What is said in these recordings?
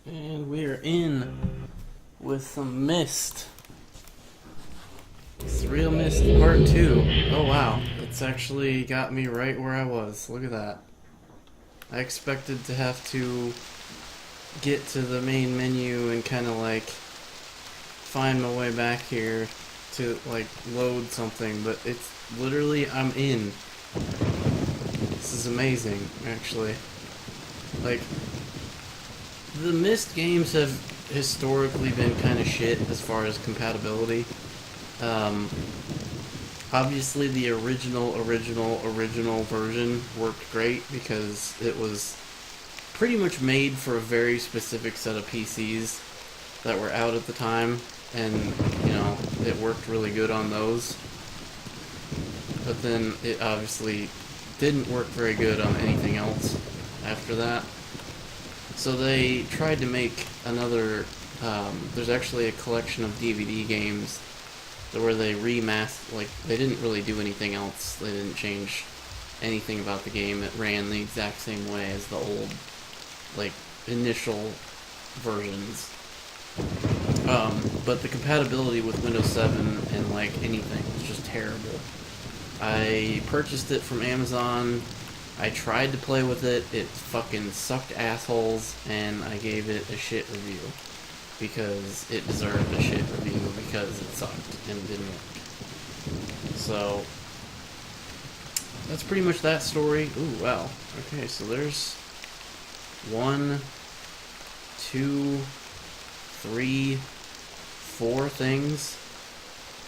And we are in with some Myst. It's realMyst Part 2. Oh wow, it's actually got me right where I was. Look at that. I expected to have to get to the main menu and kind of like find my way back here to like load something, but it's literally I'm in. This is amazing, actually. Like, the Myst games have historically been kind of shit as far as compatibility. Um, Obviously, the original version worked great because it was pretty much made for a very specific set of PCs that were out at the time, and, you know, it worked really good on those. But then it obviously didn't work very good on anything else after that. So they tried to make another, there's actually a collection of DVD games where they remastered, like, they didn't really do anything else. They didn't change anything about the game. It ran the exact same way as the old, like, initial versions. But the compatibility with Windows 7 and, like, anything was just terrible. I purchased it from Amazon. I tried to play with it. It fucking sucked assholes, and I gave it a shit review. Because it deserved a shit review because it sucked and it didn't work. So, that's pretty much that story. Ooh, wow. Okay, so there's 1, 2, 3, 4 things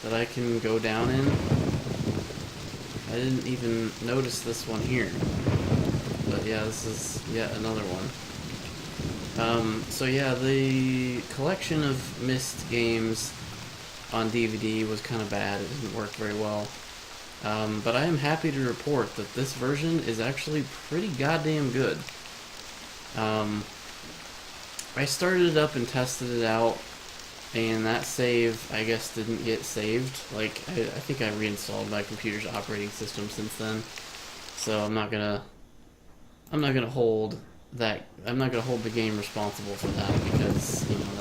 that I can go down in. I didn't even notice this one here. But yeah, this is yet another one. So yeah, the collection of Myst games on DVD was kind of bad. It didn't work very well. But I am happy to report that this version is actually pretty goddamn good. I started it up and tested it out, and that save, I guess, didn't get saved. Like, I think I reinstalled my computer's operating system since then. So I'm not gonna hold the game responsible for that, because, you know,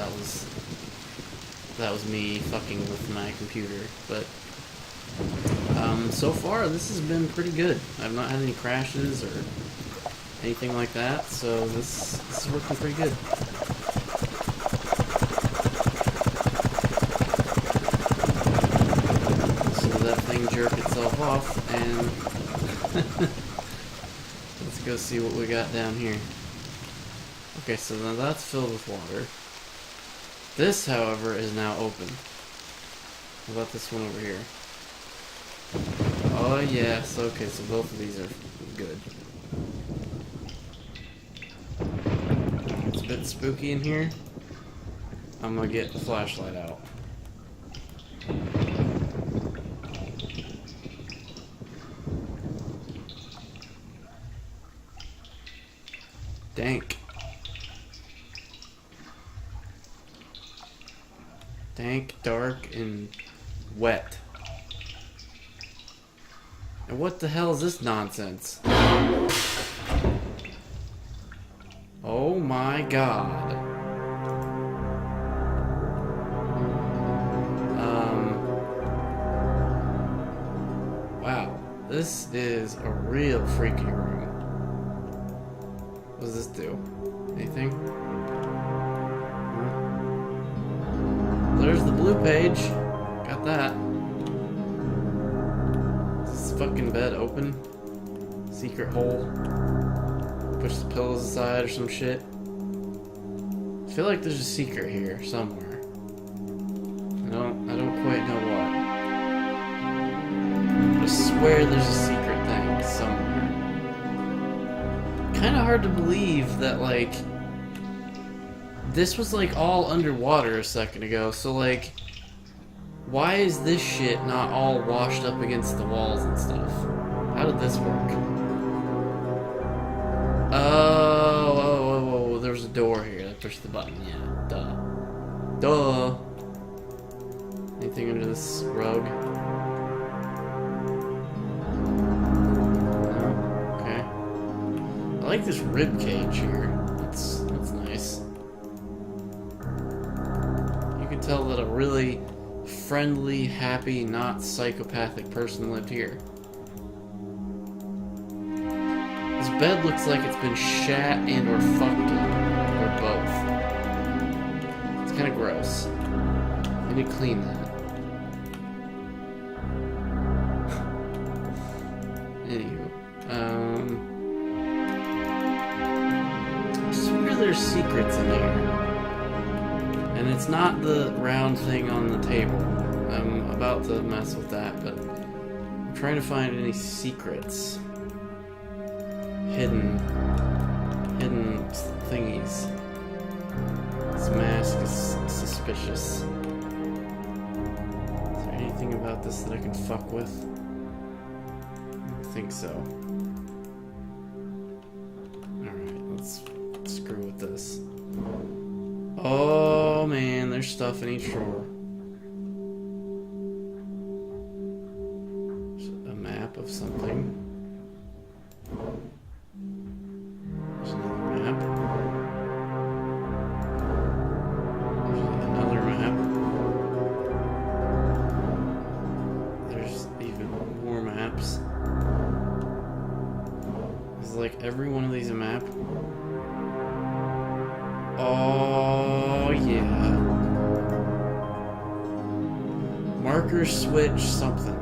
that was me fucking with my computer. But so far this has been pretty good. I've not had any crashes or anything like that, so this is working pretty good. So that thing jerk itself off, and let's go see what we got down here. Okay, so now that's filled with water. This, however, is now open. How about this one over here? Oh, yes. Okay, so both of these are good. It's a bit spooky in here. I'm gonna get the flashlight out. Dank. Dank, dark, and wet. And what the hell is this nonsense? Oh my god. Wow. This is a real freaky room. What does this do? Anything? There's the blue page. Got that. Is this fucking bed open? Secret hole. Push the pillows aside or some shit. I feel like there's a secret here somewhere. I don't quite know what. I swear there's a secret thing somewhere. Kind of hard to believe that, like, this was, like, all underwater a second ago, so, like, why is this shit not all washed up against the walls and stuff? How did this work? Oh, there was a door here. I pushed the button, yeah, duh. Anything under this rug? No? Okay. I like this rib cage here. That's nice. tell that a really friendly, happy, not psychopathic person lived here. This bed looks like it's been shat and or fucked in, or both. It's kind of gross. I need to clean that. Anywho, I swear there's secrets in here. And it's not the round thing on the table. I'm about to mess with that, but I'm trying to find any secrets. Hidden thingies. This mask is suspicious. Is there anything about this that I can fuck with? I don't think so. Alright, let's screw with this. Oh man, there's stuff in each drawer. A map of something. There's another map. There's another map. There's even more maps. Is like every one of these a map? Oh, yeah. Marker switch something.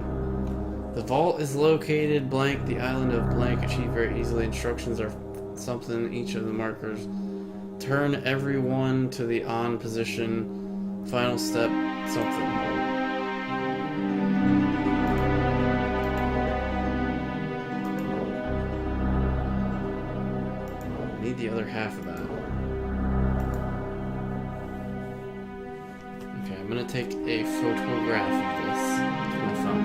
The vault is located blank. The island of blank. Achieved very easily. Instructions are something. Each of the markers. Turn everyone to the on position. Final step. Something. Need the other half of that. I'm gonna take a photograph of this with my phone.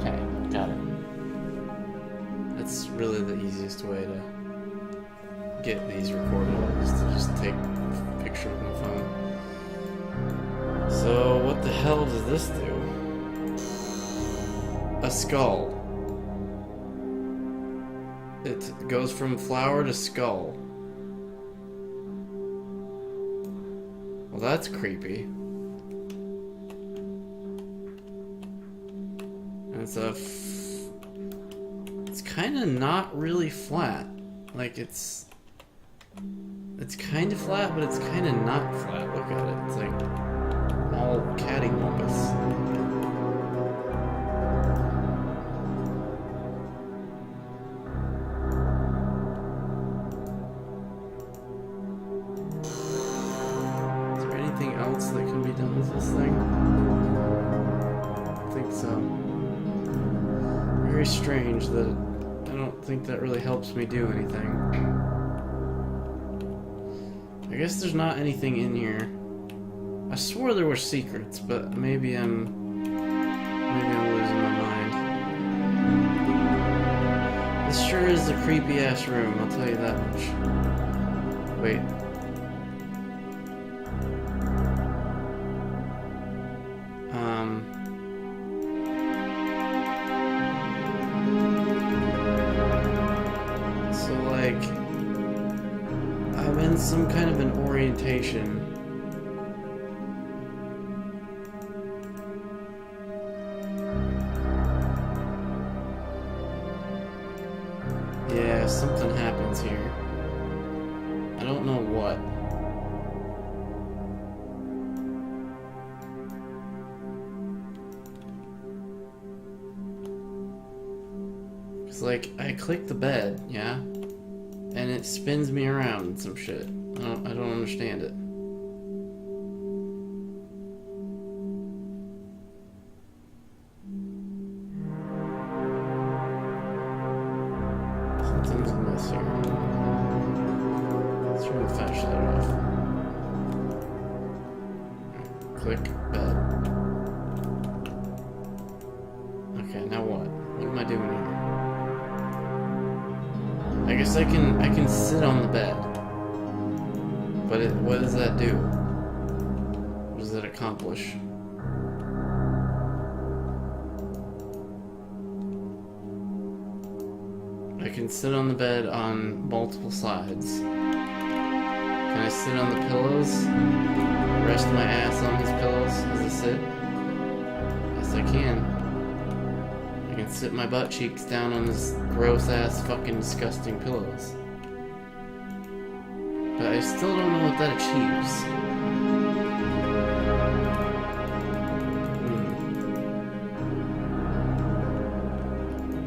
Okay, got it. That's really the easiest way to get these recorded, is to just take a picture with my phone. So, what the hell does this do? A skull. It goes from flower to skull. Well, that's creepy. And it's it's kind of not really flat. Like it's kind of flat, but it's kind of not flat. Look at it. It's like all cattywampus. That can be done with this thing? I think so. Very strange that I don't think that really helps me do anything. I guess there's not anything in here. I swore there were secrets, but maybe I'm losing my mind. This sure is a creepy ass room, I'll tell you that much. Wait. So like, I'm in some kind of an orientation. Yeah, something happens here. I don't know what. Like, I click the bed, yeah, and it spins me around and some shit. I don't understand it. Something's amiss here. Let's turn the flashlight off. Click bed. Okay, now what? What am I doing here? I guess I can sit on the bed, but what does that do? What does that accomplish? I can sit on the bed on multiple sides. Can I sit on the pillows? Rest my ass on his pillows as I sit? Yes, I can. I can sit my butt cheeks down on his gross ass fucking disgusting pillows. But I still don't know what that achieves.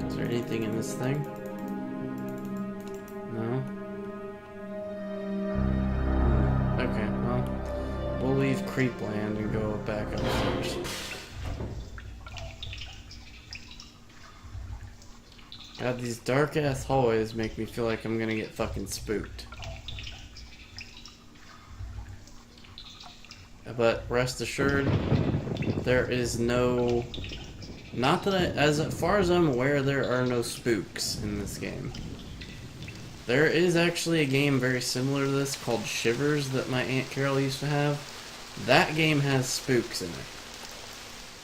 Is there anything in this thing? No? Okay, well, we'll leave Creepland and go back upstairs. God, these dark ass hallways make me feel like I'm gonna get fucking spooked. But rest assured, there is no... Not that as far as I'm aware, there are no spooks in this game. There is actually a game very similar to this called Shivers that my Aunt Carol used to have. That game has spooks in it.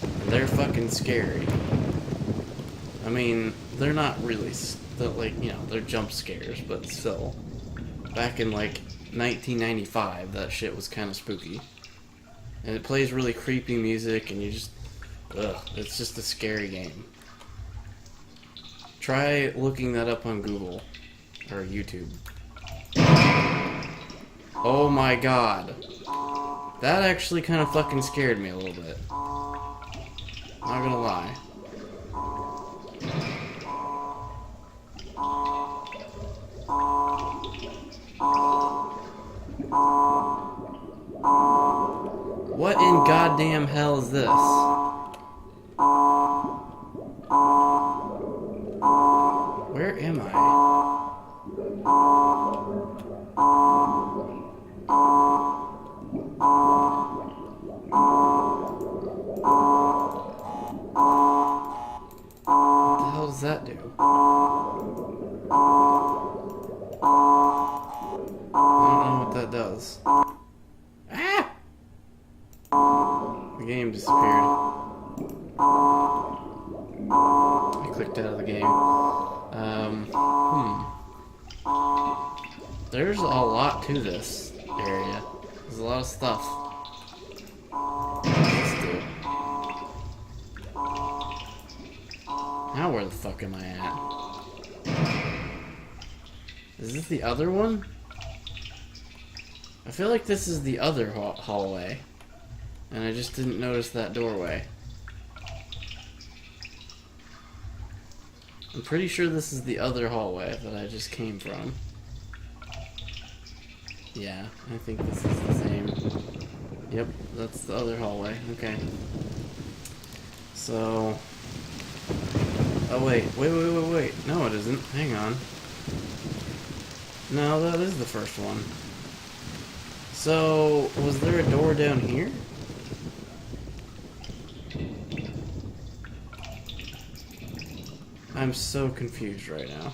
And they're fucking scary. I mean, they're not really, like, you know, they're jump scares, but still. Back in, like, 1995, that shit was kind of spooky. And it plays really creepy music, and you just... Ugh, it's just a scary game. Try looking that up on Google. Or YouTube. Oh my god. That actually kind of fucking scared me a little bit. Not gonna lie. What in goddamn hell is this? Where am I? What the hell does that do? I don't know what that does. Ah! The game disappeared. I clicked out of the game. There's a lot to this area. There's a lot of stuff. Let's do it. Now where the fuck am I at? Is this the other one? I feel like this is the other hallway. And I just didn't notice that doorway. I'm pretty sure this is the other hallway that I just came from. Yeah, I think this is the same. Yep, that's the other hallway. Okay. So... Oh, wait. Wait. No, it isn't. Hang on. No, that is the first one. So, was there a door down here? I'm so confused right now.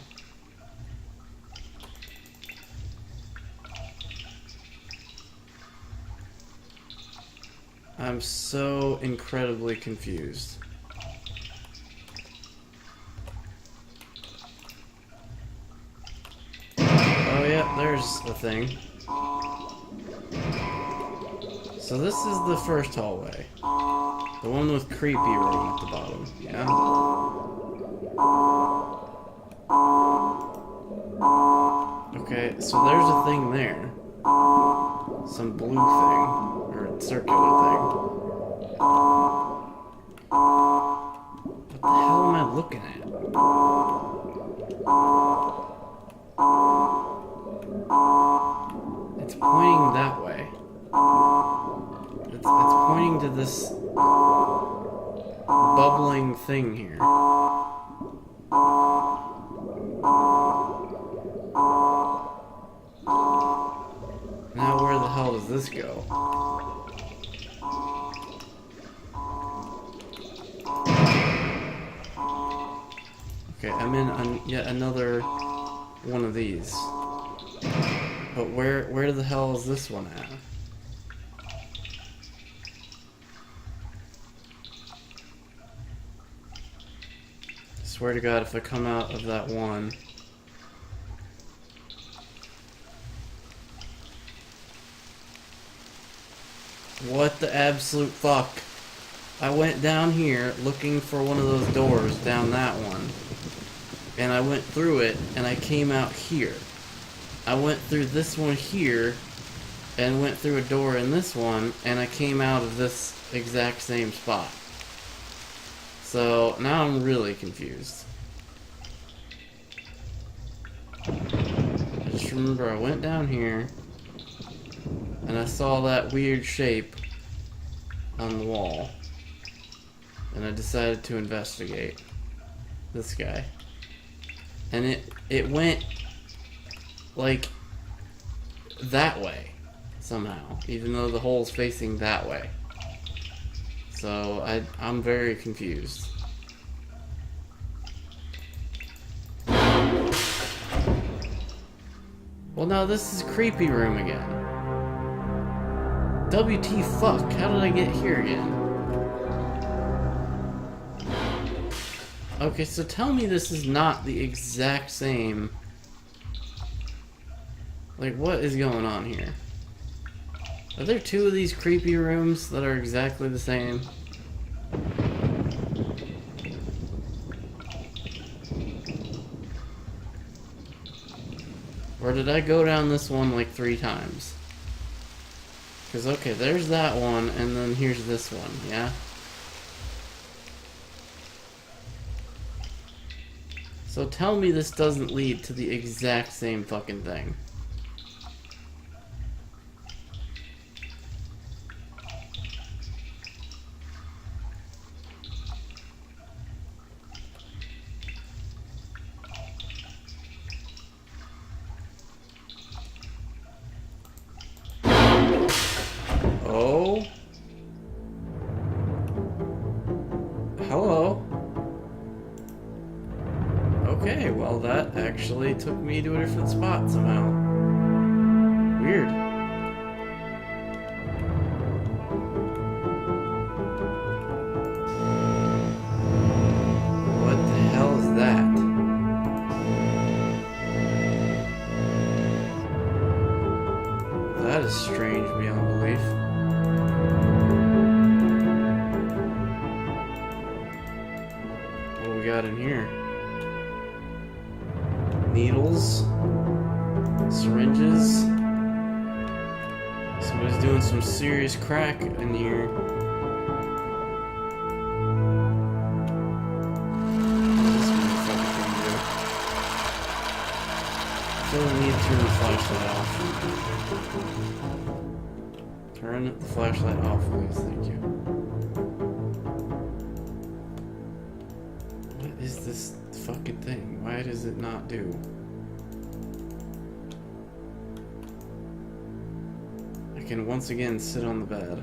I'm so incredibly confused. Oh yeah, there's the thing. So this is the first hallway. The one with creepy room at the bottom, yeah? Okay, so there's a thing there. Some blue thing. Or circular thing. What the hell am I looking at? It's pointing that way. It's pointing to this bubbling thing here. Now where the hell does this go? Okay, I'm in yet another one of these. But where the hell is this one at? I swear to God, if I come out of that one, What the absolute fuck? I went down here looking for one of those doors down that one. And I went through it and I came out here. I went through this one here and went through a door in this one and I came out of this exact same spot. So now I'm really confused. I just remember I went down here and I saw that weird shape on the wall. And I decided to investigate this guy. And it went like that way somehow, even though the hole's facing that way. So I'm very confused. Well, now this is creepy room again. WT fuck, how did I get here again? Okay, so tell me this is not the exact same. Like, what is going on here? Are there two of these creepy rooms that are exactly the same? Or did I go down this one like 3 times? Because, okay, there's that one, and then here's this one, yeah? So tell me this doesn't lead to the exact same fucking thing. Oh. Hello. Okay, well that actually took me to a different spot somehow. Weird. What the hell is that? That is strange beyond belief. What do we got in here? Needles, syringes. Somebody's doing some serious crack in here. What's this motherfucker gonna do? I feel the need to turn the flashlight off. Turn the flashlight off, please. Thank you. What is this fucking thing? Why does it not do? I can once again sit on the bed.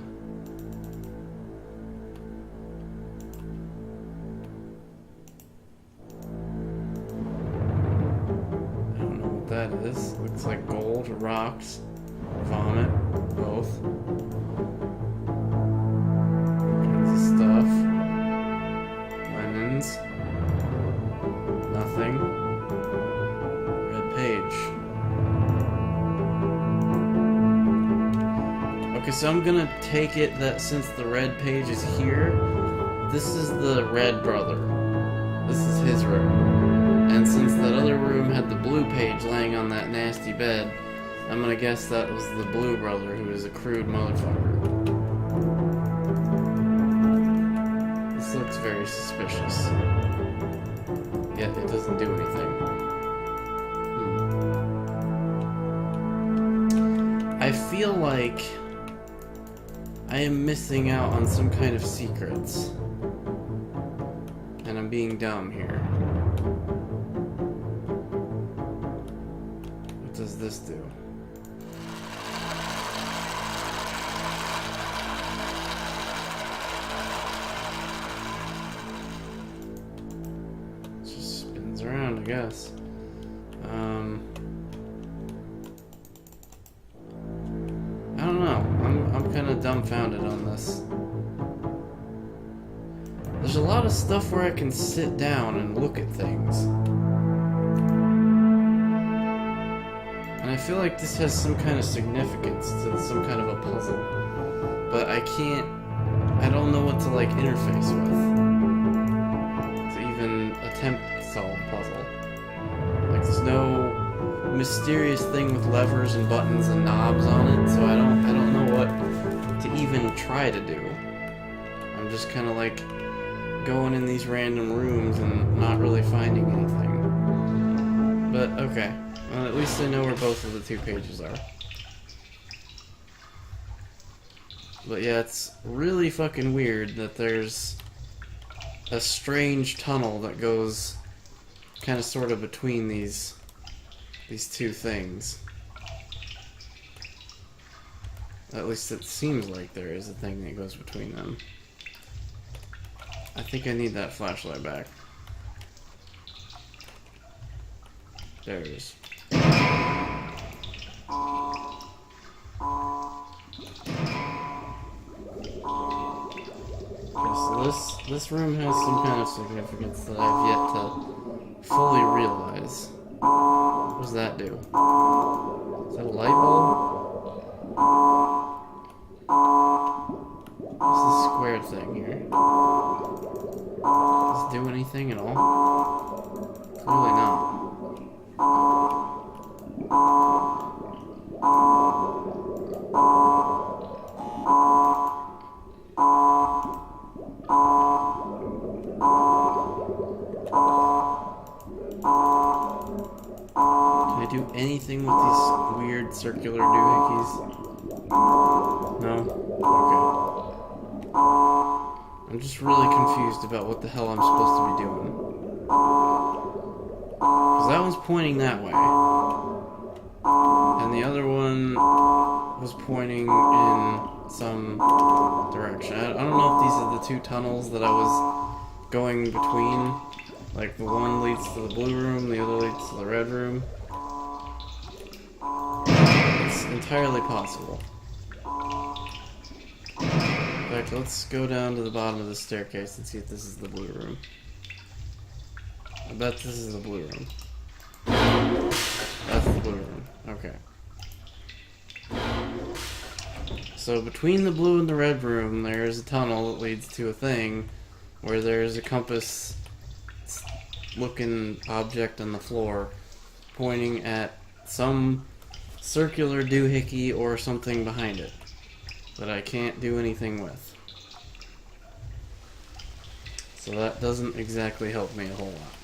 I don't know what that is. Looks like gold, rocks, vomit, both. All kinds of stuff. Lemons. Nothing. Red page. Okay, so I'm gonna take it that since the red page is here, this is the red brother. This is his room. And since that other room had the blue page laying on that nasty bed, I'm gonna guess that was the blue brother who is a crude motherfucker. This looks very suspicious. Yet it doesn't do anything. I feel like I am missing out on some kind of secrets. And I'm being dumb here. What does this do? It just spins around, I guess. I don't know. I'm kind of dumbfounded on this. There's a lot of stuff where I can sit down and look at things. And I feel like this has some kind of significance to some kind of a puzzle. but I don't know what to like interface with to even attempt to solve a puzzle. Like there's no mysterious thing with levers and buttons and knobs on it, so I don't know what to even try to do. I'm just kind of like going in these random rooms and not really finding anything. But okay, well, at least I know where both of the 2 pages are. But yeah, it's really fucking weird that there's a strange tunnel that goes kind of sort of between these 2 things. At least it seems like there is a thing that goes between them. I think I need that flashlight back. There it is. Okay, so this room has some kind of significance that I've yet to fully realize. What does that do? Is that a light bulb? What's this square thing here? Does it do anything at all? Clearly not. Can I do anything with these weird circular doohickeys? No? Okay. I'm just really confused about what the hell I'm supposed to be doing. Because that one's pointing that way. And the other one was pointing in some direction. I don't know if these are the 2 tunnels that I was going between. Like, the one leads to the blue room, the other leads to the red room. It's entirely possible. In fact, let's go down to the bottom of the staircase and see if this is the blue room. I bet this is the blue room. That's the blue room. Okay. So between the blue and the red room, there's a tunnel that leads to a thing where there's a compass-looking object on the floor pointing at some circular doohickey or something behind it that I can't do anything with. So that doesn't exactly help me a whole lot.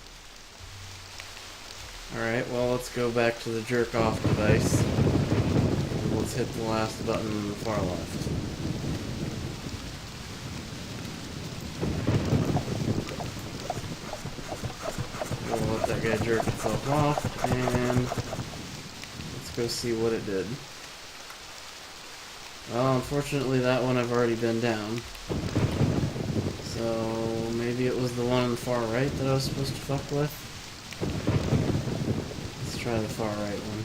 Alright, well, let's go back to the jerk-off device. And let's hit the last button on the far left. We'll let that guy jerk itself off, and let's go see what it did. Well, unfortunately that one I've already been down. So maybe it was the one on the far right that I was supposed to fuck with? Let's try the far right one.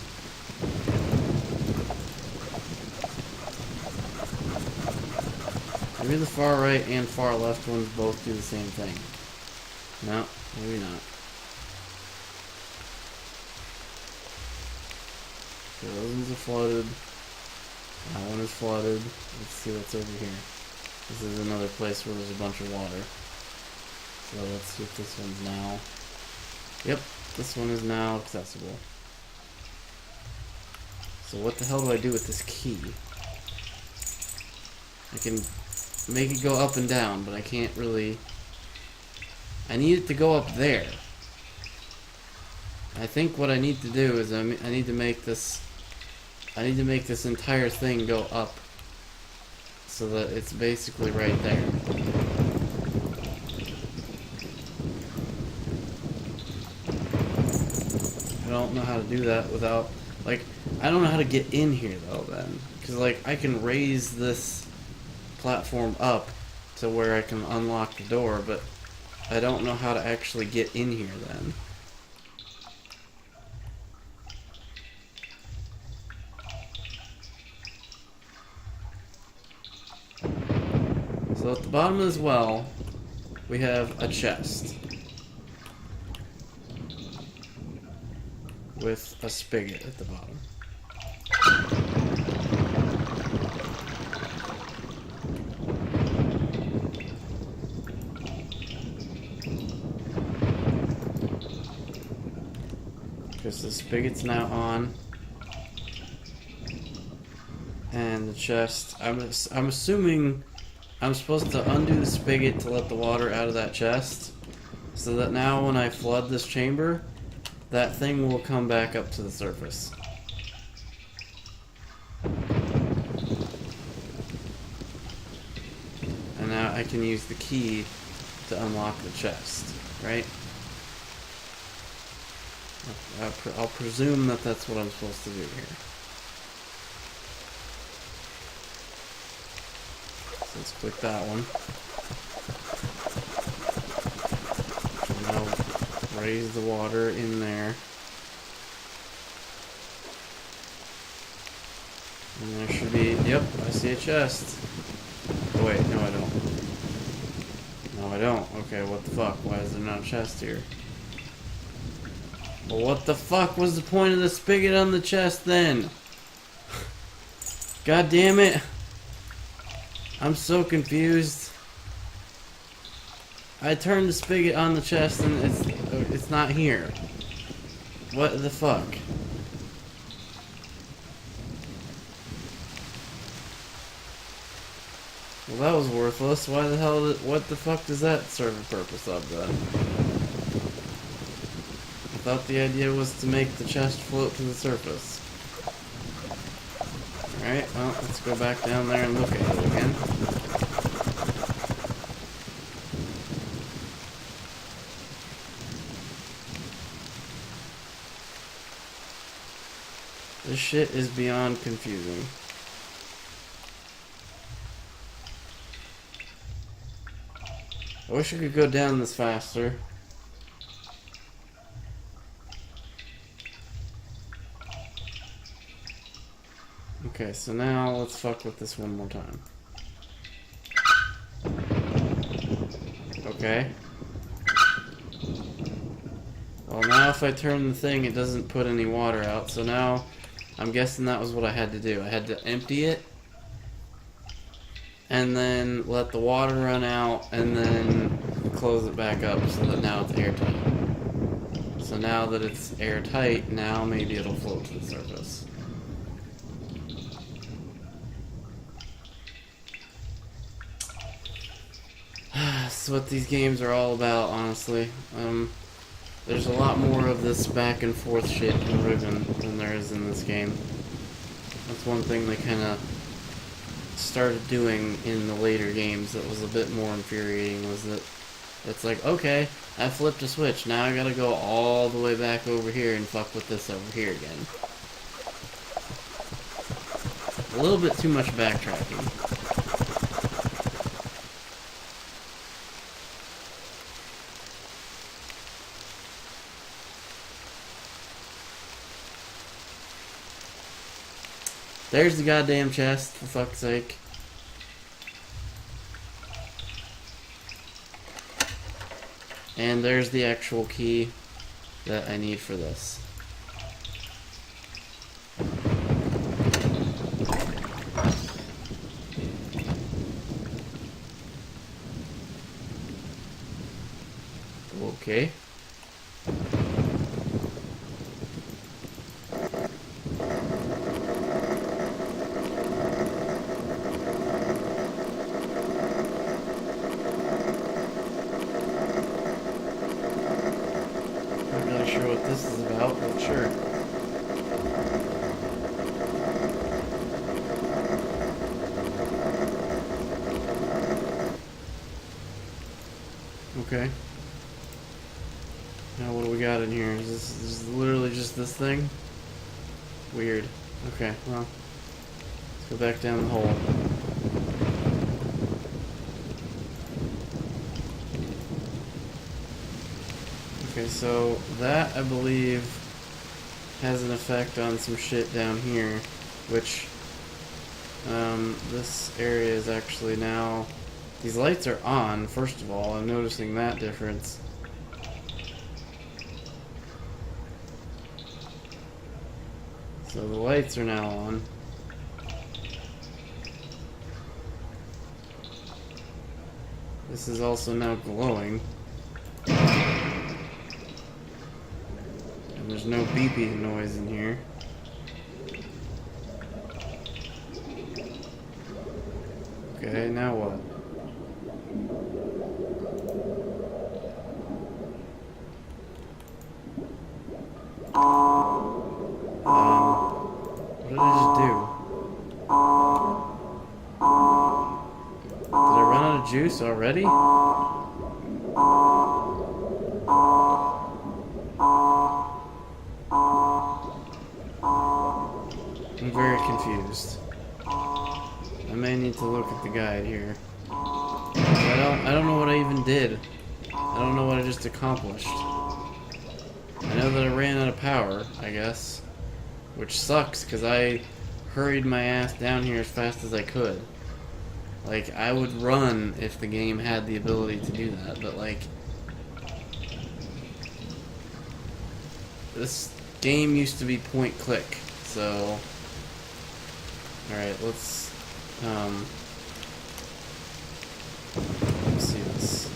Maybe the far right and far left ones both do the same thing. No, maybe not. Okay, those ones are flooded. That one is flooded. Let's see what's over here. This is another place where there's a bunch of water. So let's see if this one's now... Yep, this one is now accessible. So what the hell do I do with this key? I can make it go up and down, but I can't really... I need it to go up there. I think what I need to do is I need to make this... I need to make this entire thing go up so that it's basically right there. I don't know how to do that without, like, I don't know how to get in here though then. Because, like, I can raise this platform up to where I can unlock the door, but I don't know how to actually get in here then. So at the bottom as well, we have a chest with a spigot at the bottom. Because the spigot's now on. And the chest, I'm assuming I'm supposed to undo the spigot to let the water out of that chest, so that now when I flood this chamber, that thing will come back up to the surface. And now I can use the key to unlock the chest, right? I'll presume that that's what I'm supposed to do here. So let's click that one. So now raise the water in there. And there should be, yep, I see a chest. Oh wait, no I don't. No I don't. Okay, what the fuck? Why is there not a chest here? Well, what the fuck was the point of the spigot on the chest then? God damn it. I'm so confused. I turned the spigot on the chest and it's not here. What the fuck? Well, that was worthless. Why the hell what the fuck does that serve a purpose of then? I thought the idea was to make the chest float to the surface. Alright, well, let's go back down there and look at it again. This shit is beyond confusing. I wish I could go down this faster. Okay, so now let's fuck with this one more time. Okay. Well, now if I turn the thing, it doesn't put any water out, so now I'm guessing that was what I had to do. I had to empty it, and then let the water run out, and then close it back up so that now it's airtight. So now that it's airtight, now maybe it'll float to the surface. That's what these games are all about, honestly. There's a lot more of this back and forth shit in Riven than there is in this game. That's one thing they kind of started doing in the later games that was a bit more infuriating, was that it's like, okay, I flipped a switch, now I gotta go all the way back over here and fuck with this over here again. A little bit too much backtracking. There's the goddamn chest, for fuck's sake. And there's the actual key that I need for this. Okay. Sure what this is about, but sure. Okay. Now what do we got in here? Is this literally just this thing? Weird. Okay, well. Let's go back down the hole. Okay, so that, I believe, has an effect on some shit down here, which, this area is actually now, these lights are on, first of all, I'm noticing that difference. So the lights are now on. This is also now glowing. And there's no beeping noise in here. Okay, now what? What did I just do? Did I run out of juice already? I'm very confused. I may need to look at the guide here. I don't know what I even did. I don't know what I just accomplished. I know that I ran out of power, I guess. Which sucks, because I hurried my ass down here as fast as I could. Like, I would run if the game had the ability to do that, but like... This game used to be point click, so... Alright, let's see this.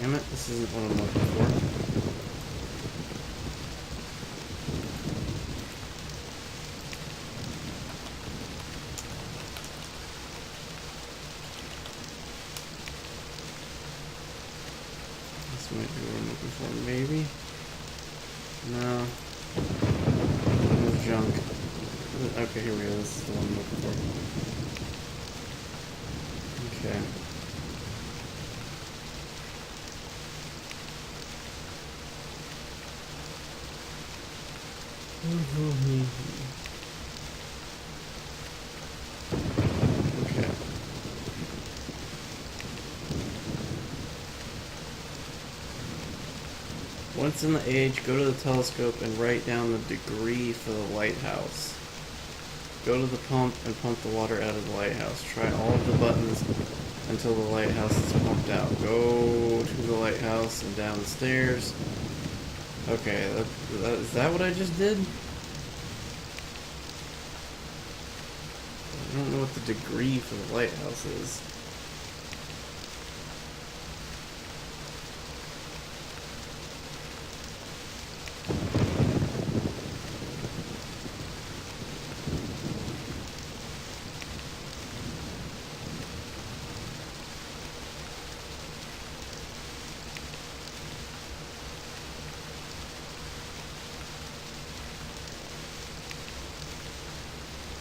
Damn it, this isn't what I'm looking for. This might be what I'm looking for, maybe? No. More junk. Okay, here we go, this is the one I'm looking for. Okay. Okay. Once in the age, go to the telescope and write down the degree for the lighthouse. Go to the pump and pump the water out of the lighthouse. Try all of the buttons until the lighthouse is pumped out. Go to the lighthouse and down the stairs. Okay, is that what I just did? I don't know what the degree for the lighthouse is.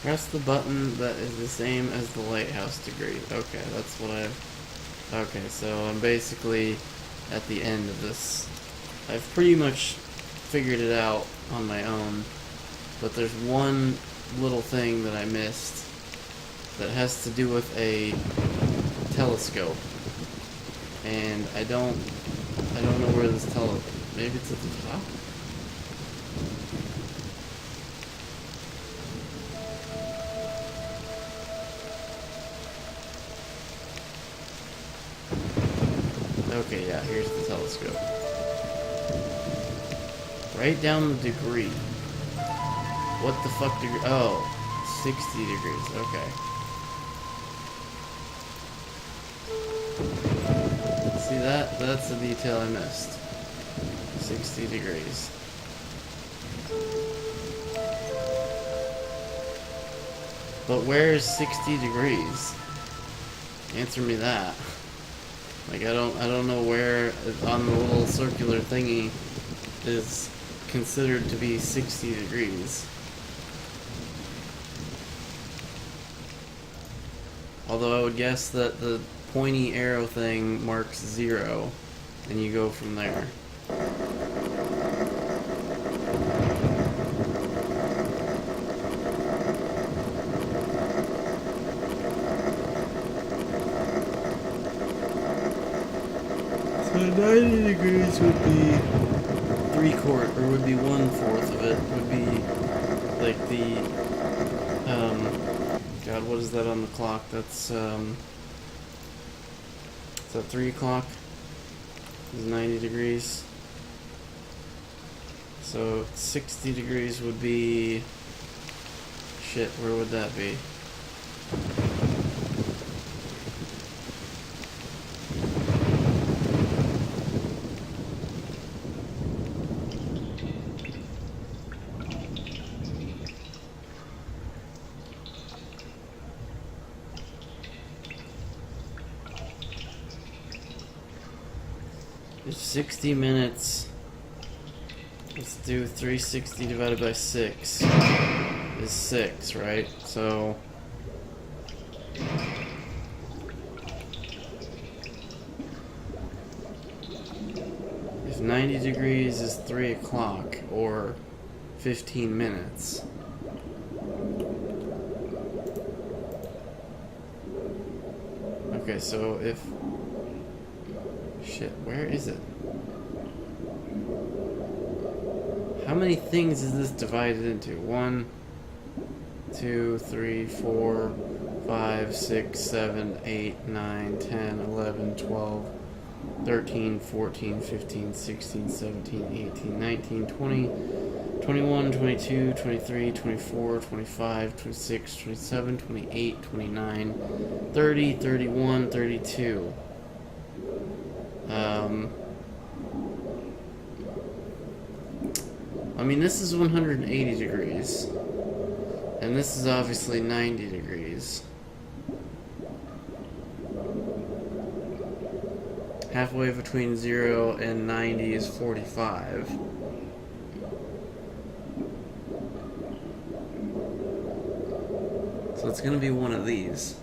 Press the button that is the same as the lighthouse degree. Okay, that's what I've... Okay, so I'm basically at the end of this. I've pretty much figured it out on my own, but there's one little thing that I missed that has to do with a telescope. And I don't know where this maybe it's at the top? Okay, yeah, here's the telescope. Write down the degree. What the fuck degree? Oh, 60 degrees, okay. See that? That's the detail I missed. 60 degrees. But where is 60 degrees? Answer me that. Like, I don't know where on the little circular thingy is considered to be 60 degrees. Although I would guess that the pointy arrow thing marks 0, and you go from there. So 90 degrees would be 3/4, or would be 1/4 of it. Would be like the, God, what is that on the clock? That's, is that 3 o'clock? Is 90 degrees? So 60 degrees would be... Shit, where would that be? If 60 minutes, let's do 360 divided by 6 is 6, right? So if 90 degrees is 3 o'clock or 15 minutes. Okay, so if... Shit, where is it? How many things is this divided into? 1, 2, 3, 4, 5, 6, 7, 8, 9, 10, 11, 12, 13, 14, 15, 16, 17, 18, 19, 20, 21, 22, 23, 24, 25, 26, 27, 28, 29, 30, 31, 32. I mean, this is 180 degrees. And this is obviously 90 degrees. Halfway between 0 and 90 is 45. So it's gonna be one of these.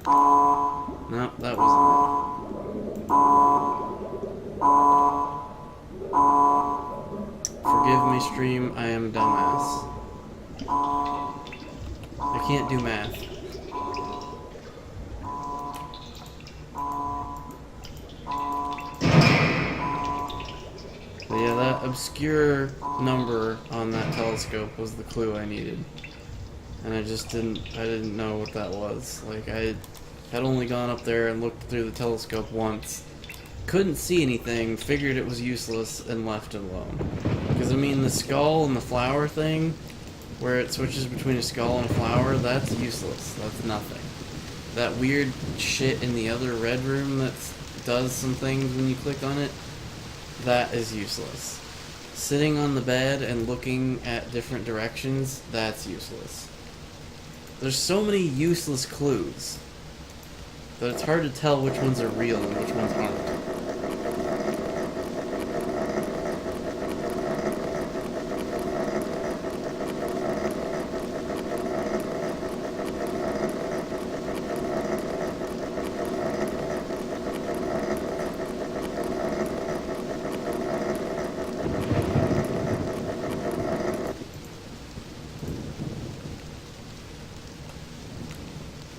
Nope, that wasn't it. Forgive me, stream, I am a dumbass. I can't do math. But yeah, that obscure number on that telescope was the clue I needed. And I didn't know what that was. Like, I had only gone up there and looked through the telescope once. Couldn't see anything, figured it was useless, and left it alone. Because, I mean, the skull and the flower thing, where it switches between a skull and a flower, that's useless. That's nothing. That weird shit in the other red room that does some things when you click on it, that is useless. Sitting on the bed and looking at different directions, that's useless. There's so many useless clues that it's hard to tell which ones are real and which ones aren't.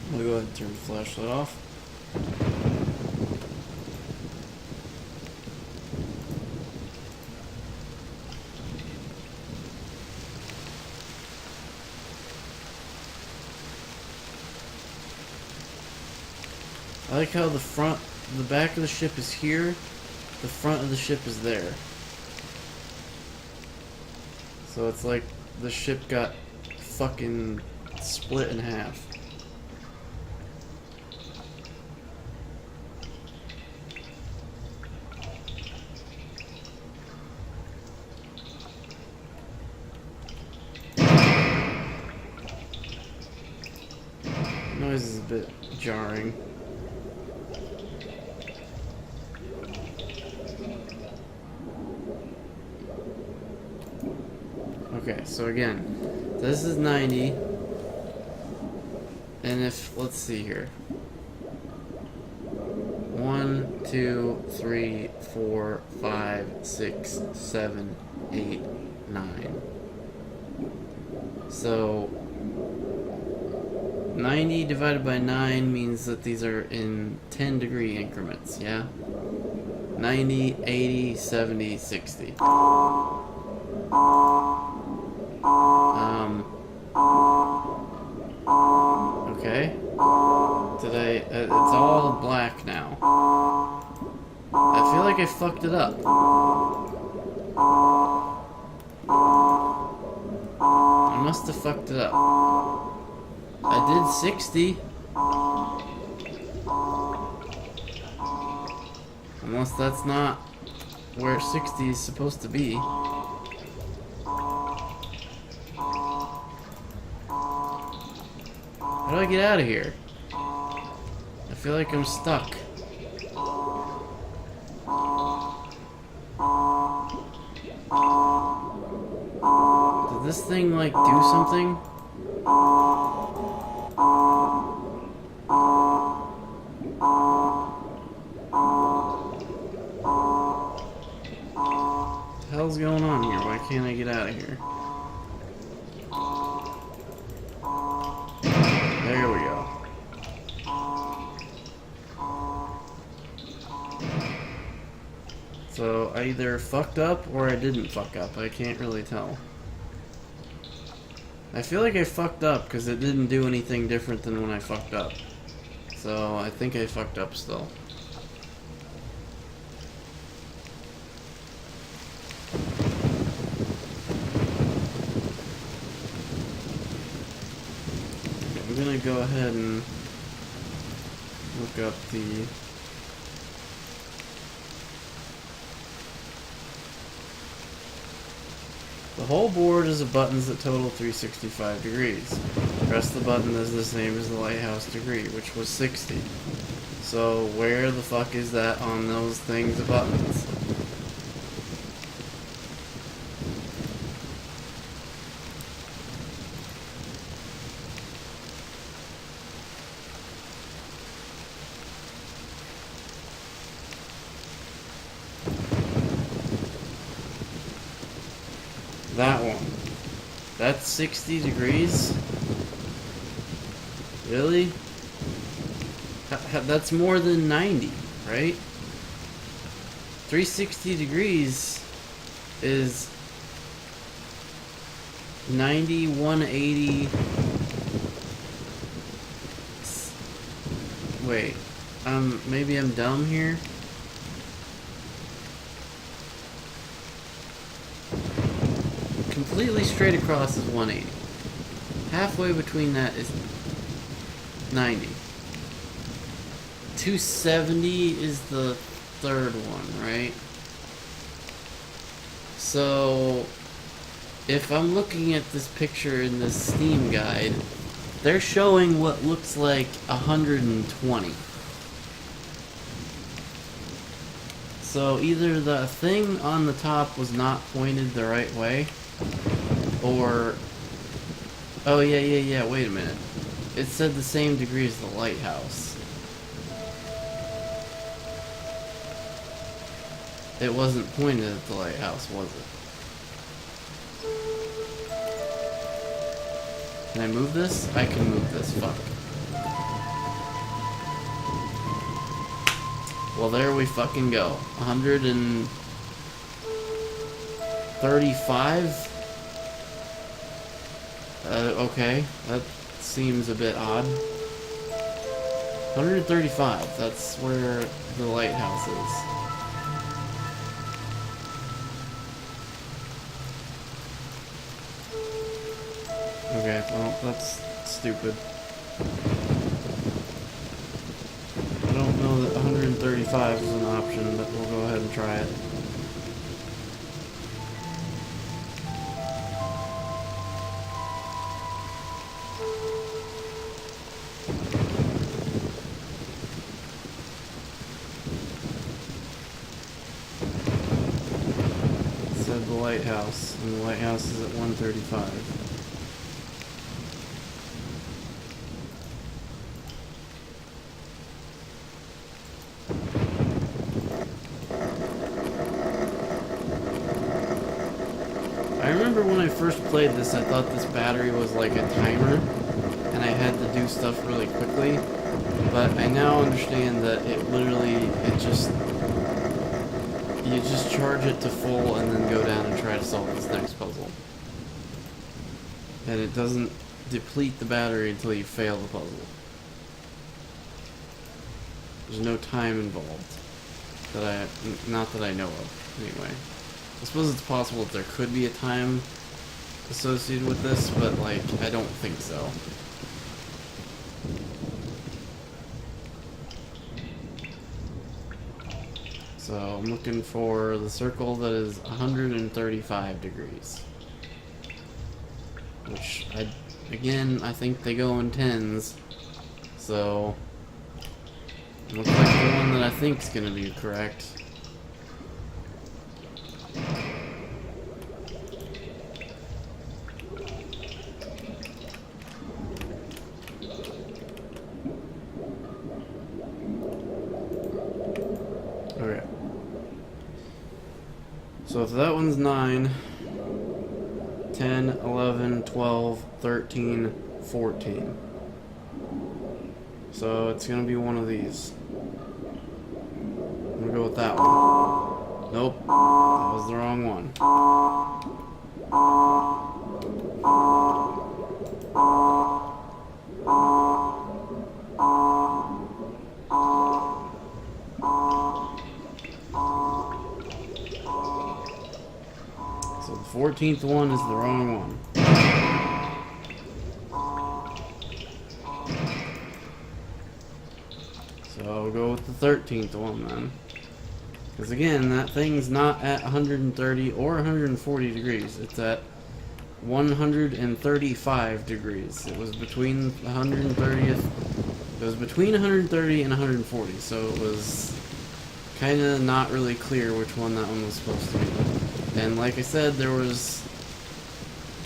I'm gonna go ahead and turn the flashlight off. I like how the back of the ship is here, the front of the ship is there. So it's like the ship got fucking split in half. The noise is a bit jarring. Okay, so again, this is 90, and if, let's see here, 1, 2, 3, 4, 5, 6, 7, 8, 9. So 90 divided by 9 means that these are in 10 degree increments, yeah? 90, 80, 70, 60. Okay. It's all black now. I feel like I fucked it up. must have fucked it up. I did 60. Unless that's not where 60 is supposed to be. How do I get out of here? I feel like I'm stuck. Did this thing, like, do something? What the hell's going on here? Why can't I get out of here? There we go. So I either fucked up or I didn't fuck up. I can't really tell. I feel like I fucked up because it didn't do anything different than when I fucked up. So I think I fucked up still. I'm gonna go ahead and look up the whole board is of buttons that total 365 degrees. Press the button is the same as the lighthouse degree, which was 60. So where the fuck is that on those things of buttons? That one. That's 60 degrees? Really? That's more than 90, right? 360 degrees is 90, 180. Wait. Maybe I'm dumb here? Completely straight across is 180. Halfway between that is 90. 270 is the third one, right? So if I'm looking at this picture in this Steam guide, they're showing what looks like 120. So either the thing on the top was not pointed the right way, or... Oh, yeah, wait a minute. It said the same degree as the lighthouse. It wasn't pointed at the lighthouse, was it? Can I move this? I can move this, fuck. Well, there we fucking go. 135? Okay, that seems a bit odd. 135, that's where the lighthouse is. Okay, well, that's stupid. I don't know that 135 is an option, but we'll go ahead and try it. It said the lighthouse, and the lighthouse is at 135. I remember when I first played this, I thought this battery was like a timer, and I had to do stuff really quickly, but I now understand that it literally, you just charge it to full and then go down and try to solve this next puzzle. And it doesn't deplete the battery until you fail the puzzle. There's no time involved. Not that I know of, anyway. I suppose it's possible that there could be a time associated with this, but like, I don't think so. So I'm looking for the circle that is 135 degrees. Which, again, I think they go in tens. So, it looks like the one that I think is going to be correct. Okay. So if that one's 9, 10, 11, 12, 13, 14. So it's gonna be one of these. I'm gonna go with that one. Nope, that was the wrong one. So the 14th one is the wrong one. So I'll go with the 13th one then. Because again, that thing's not at 130 or 140 degrees. It's at 135 degrees. It was between 130th. It was between 130 and 140. So it was kind of not really clear which one that one was supposed to be. And like I said, there was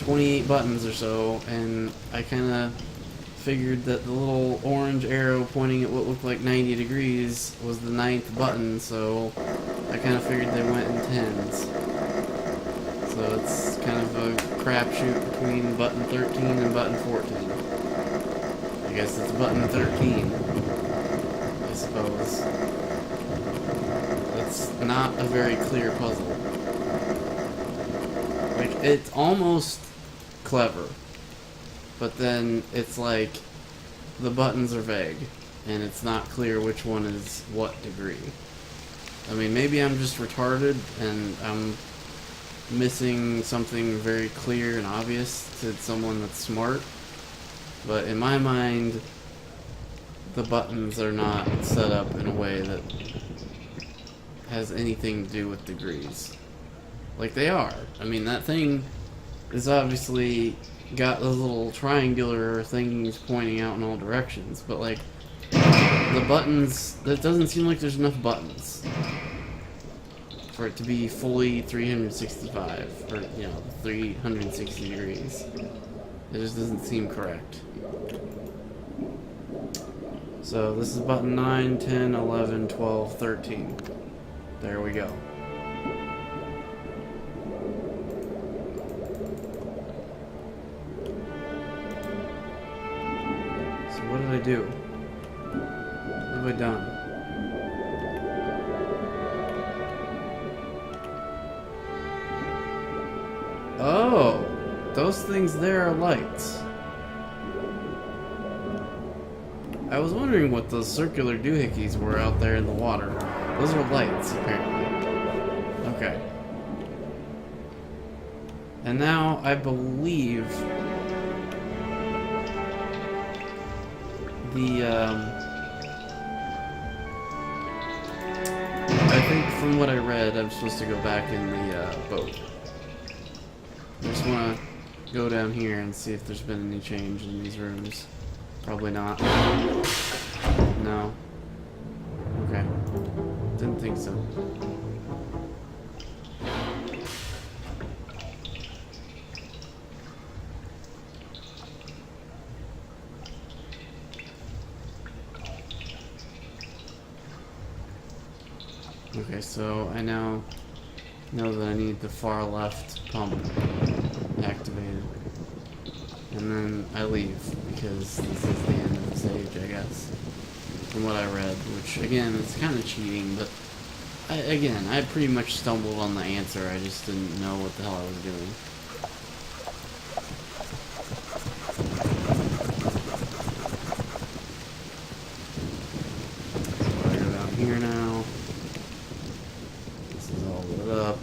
28 buttons or so, and I kind of figured that the little orange arrow pointing at what looked like 90 degrees was the 9th button, so I kind of figured they went in tens. So it's kind of a crapshoot between button 13 and button 14. I guess it's button 13, I suppose. It's not a very clear puzzle. Like, it's almost clever. But then it's like the buttons are vague and it's not clear which one is what degree. I mean, maybe I'm just retarded and I'm missing something very clear and obvious to someone that's smart. But in my mind, the buttons are not set up in a way that has anything to do with degrees. Like they are. I mean, that thing is obviously got those little triangular things pointing out in all directions, but like the buttons, that doesn't seem like there's enough buttons for it to be fully 365 or 360 degrees. It just doesn't seem correct. So this is button 9, 10, 11, 12, 13. There we go. What did I do? What have I done? Oh! Those things there are lights. I was wondering what those circular doohickeys were out there in the water. Those are lights, apparently. Okay. And now, I believe I think from what I read, I'm supposed to go back in the boat. I just want to go down here and see if there's been any change in these rooms. Probably not. No. Okay. Didn't think so. Okay, so I now know that I need the far left pump activated. And then I leave, because this is the end of the stage, I guess. From what I read, which, again, it's kind of cheating, but I pretty much stumbled on the answer, I just didn't know what the hell I was doing. So I go down here now. This is all lit up.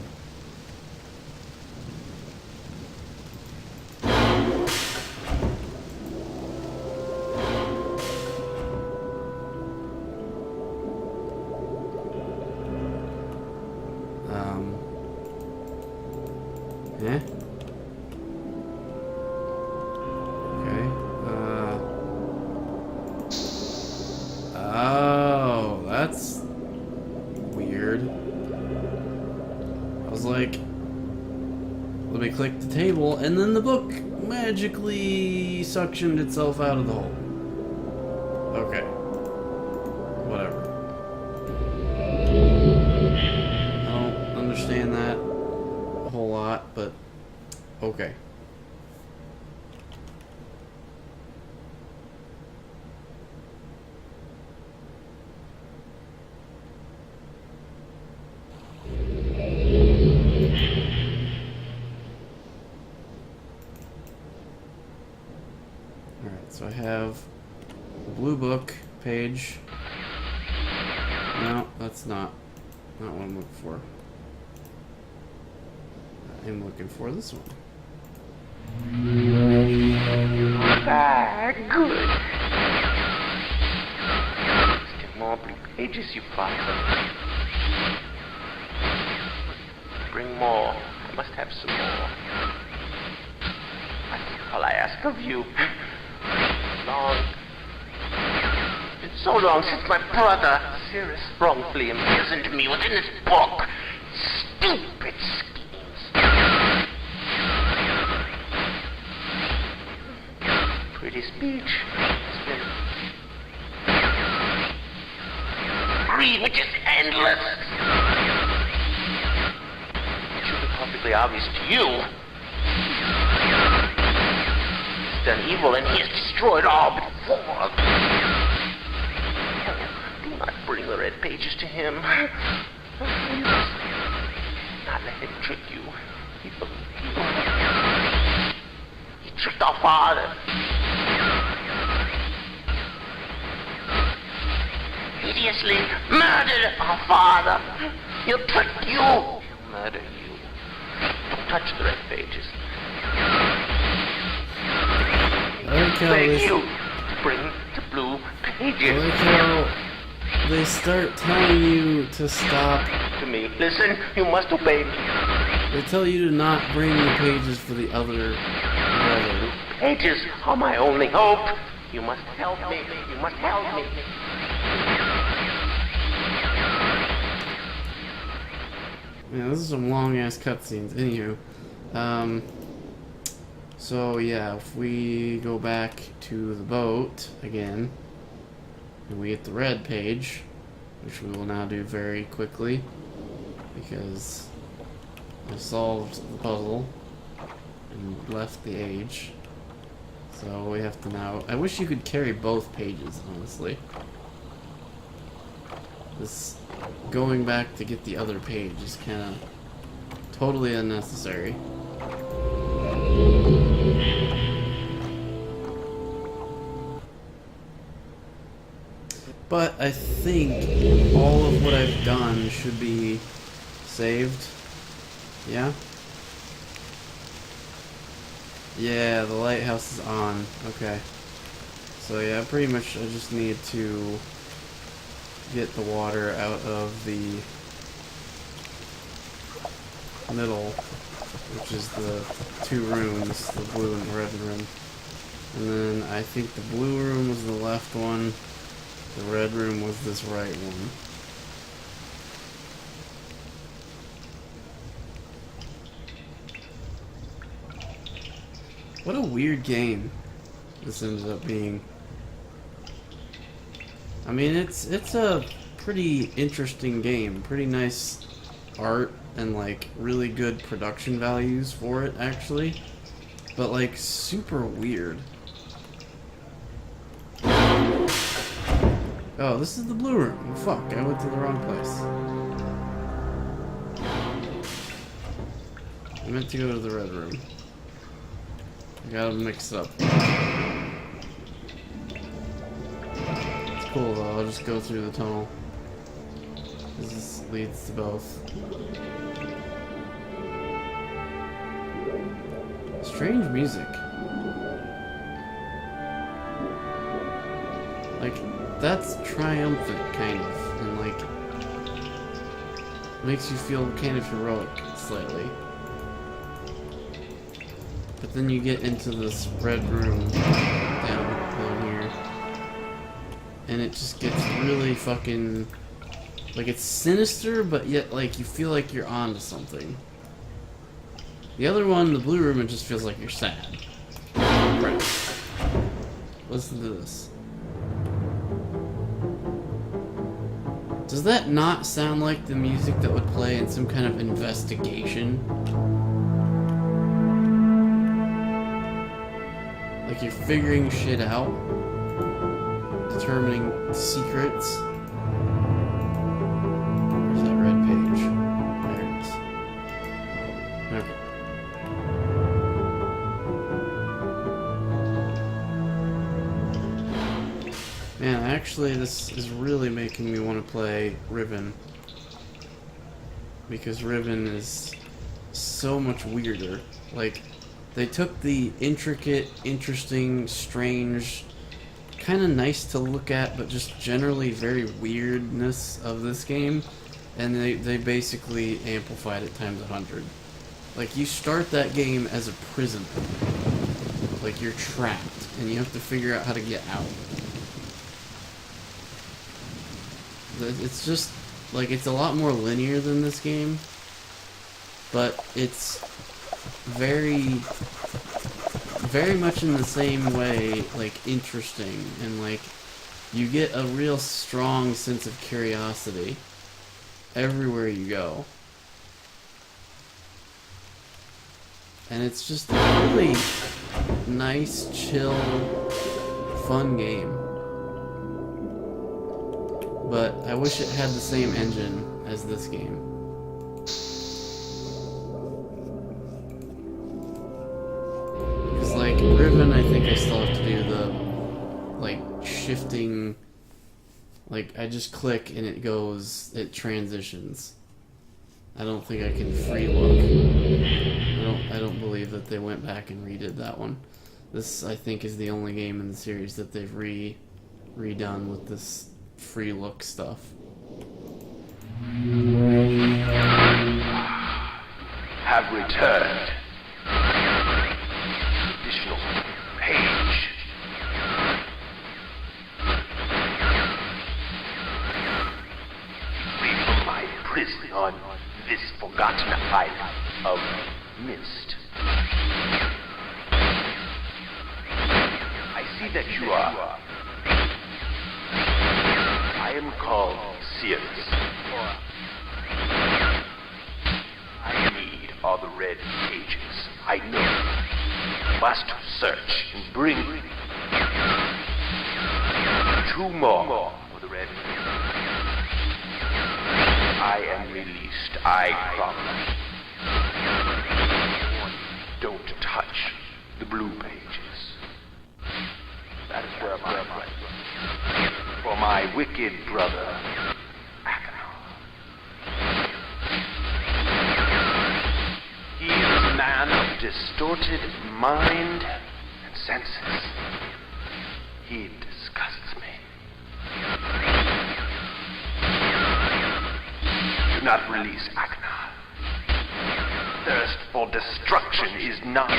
clicked the table, and then the book magically suctioned itself out of the hole. Okay. Whatever. I don't understand that a whole lot, but okay. So I have the blue book page. No, that's not what I'm looking for. I'm looking for this one. Ah, good. Still more blue pages, you father. Bring more. I must have some more. That's all I ask of you. It's so long since my brother, Sirius, wrongfully imprisoned me within this book. Stupid schemes. Pretty speech. Greed, which is endless. It should be perfectly obvious to you. Done evil and he has destroyed all before. Do not bring the red pages to him. Not let him trick you. He tricked our father. Hideously murdered our father. He'll trick you. He'll murder you. Don't touch the red pages. Beg you to bring the blue pages. I like how they start telling you to stop. To me, listen, you must obey me. They tell you to not bring the pages for the other brother. Pages are my only hope. You must help me. You must help me. Yeah, this is some long ass cutscenes. Anywho, so yeah, if we go back to the boat again, and we get the red page, which we will now do very quickly, because I solved the puzzle and left the age. So we have to now... I wish you could carry both pages, honestly. This going back to get the other page is kind of totally unnecessary. But I think all of what I've done should be saved. Yeah? Yeah, the lighthouse is on. Okay. So yeah, pretty much I just need to get the water out of the middle, which is the two rooms, the blue and the red room. And then I think the blue room was the left one, the red room was this right one. What a weird game this ended up being. I mean, it's a pretty interesting game, pretty nice art and like really good production values for it actually, but like super weird. Oh, this is the blue room. Fuck, I went to the wrong place. I meant to go to the red room. I gotta mix it up. It's cool though, I'll just go through the tunnel. This leads to both. Strange music. Like, that's triumphant, kind of, and like, makes you feel kind of heroic, slightly. But then you get into this red room down here, and it just gets really fucking, like, it's sinister, but yet, like, you feel like you're onto something. The other one, the blue room, it just feels like you're sad. Right. Listen to this. Does that not sound like the music that would play in some kind of investigation? Like you're figuring shit out, determining secrets. Where's that red page? There it is. Okay. Man, actually, this is really making me want to play Riven. Because Riven is so much weirder. Like, they took the intricate, interesting, strange, kind of nice to look at, but just generally very weirdness of this game, and they basically amplified it times 100. Like, you start that game as a prison. Like, you're trapped, and you have to figure out how to get out. It's just, like, it's a lot more linear than this game, but it's very much in the same way, like, interesting, and, like, you get a real strong sense of curiosity everywhere you go. And it's just a really nice, chill, fun game. But I wish it had the same engine as this game. Because, like, Riven, I think I still have to do the, like, shifting. Like, I just click and it goes, it transitions. I don't think I can free look. I don't believe that they went back and redid that one. This, I think, is the only game in the series that they've redone with this free look stuff. Have returned. Additional page. Free from my prison on this forgotten island of Myst. I see that you are. I am called Sirius. I need all the red pages. I know. Must search and bring 2 more for the red pages. I am released, I promise. Don't touch the blue pages. That is where my right. For my wicked brother, Achenar. He is a man of distorted mind and senses. He disgusts me. Do not release Achenar. Thirst for destruction is not.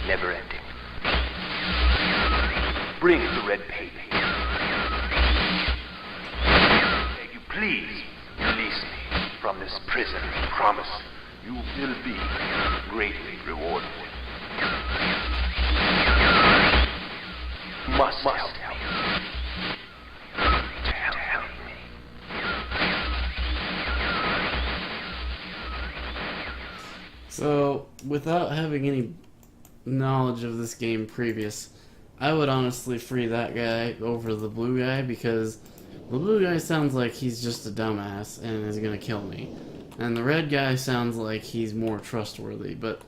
Never ending. Bring the red page. Beg you, please release me from this prison. I promise you will be greatly rewarded. You must help me. To help me. So, without having any knowledge of this game previous, I would honestly free that guy over the blue guy, because the blue guy sounds like he's just a dumbass and is gonna kill me. And the red guy sounds like he's more trustworthy, but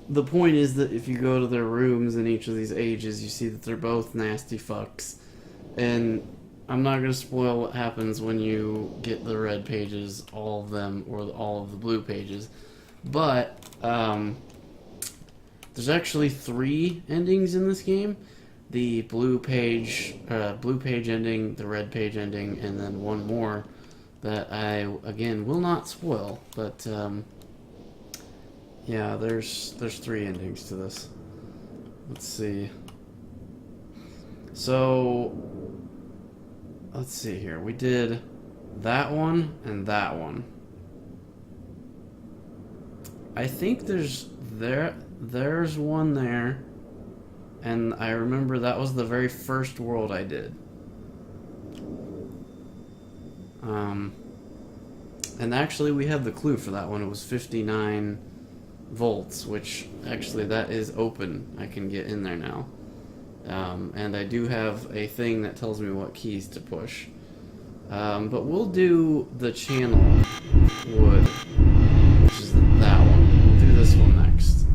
the point is that if you go to their rooms in each of these ages, you see that they're both nasty fucks. And I'm not gonna spoil what happens when you get the red pages, all of them, or all of the blue pages. But, there's actually 3 endings in this game. The blue page ending, the red page ending, and then one more that I, again, will not spoil. But, yeah, there's 3 endings to this. Let's see. So, let's see here. We did that one, and that one. I think there's one there, and I remember that was the very first world I did. And actually we have the clue for that one. It was 59 volts, which actually that is open. I can get in there now. And I do have a thing that tells me what keys to push. But we'll do the channel wood, which is that one. We'll do this one next.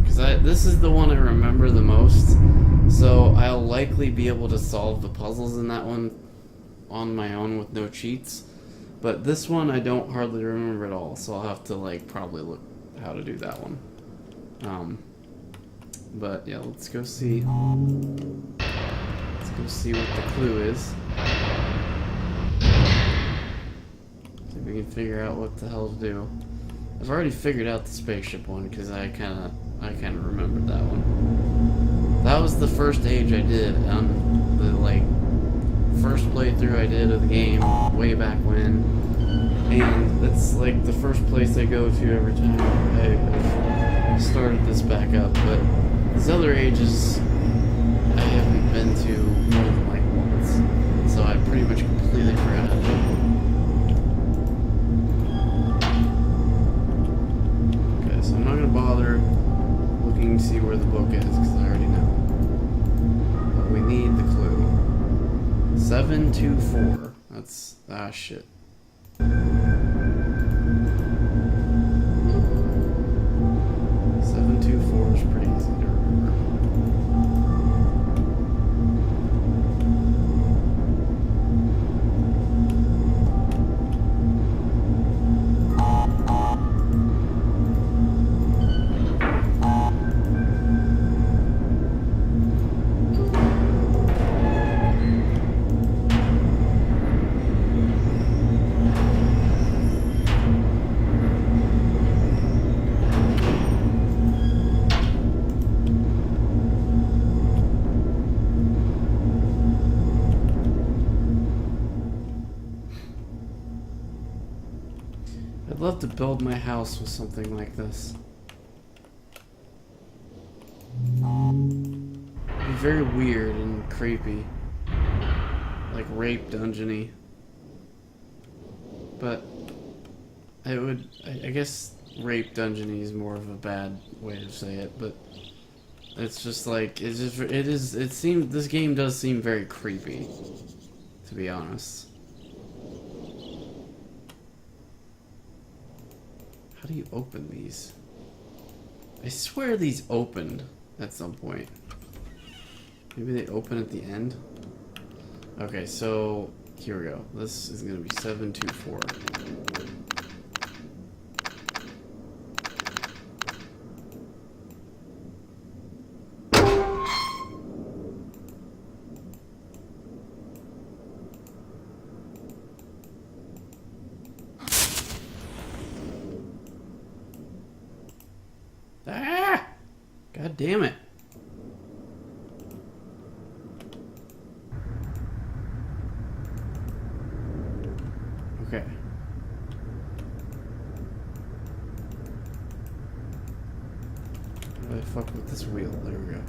Because this is the one I remember the most, so I'll likely be able to solve the puzzles in that one on my own with no cheats. But this one I don't hardly remember at all, so I'll have to like probably look how to do that one. But yeah, let's go see. Let's go see what the clue is. See if we can figure out what the hell to do. I've already figured out the spaceship one because I kind of remembered that one. That was the first age I did on the like first playthrough I did of the game way back when, and it's like the first place I go to every time I've started this back up. But these other ages I haven't been to more than like once, so I pretty much completely forgot how to do it. Okay, so I'm not gonna bother looking to see where the book is because I already know. But we need the clue. 724. That's shit. 724 is pretty easy to remember. I'd love to build my house with something like this. It'd be very weird and creepy. Like rape dungeony. But I guess rape dungeony is more of a bad way to say it, but it's just like, this game does seem very creepy, to be honest. How do you open these? I swear these opened at some point. Maybe they open at the end? Okay, so here we go. This is gonna be 724. Ah! God damn it. Okay. How do I fuck with this wheel? There we go.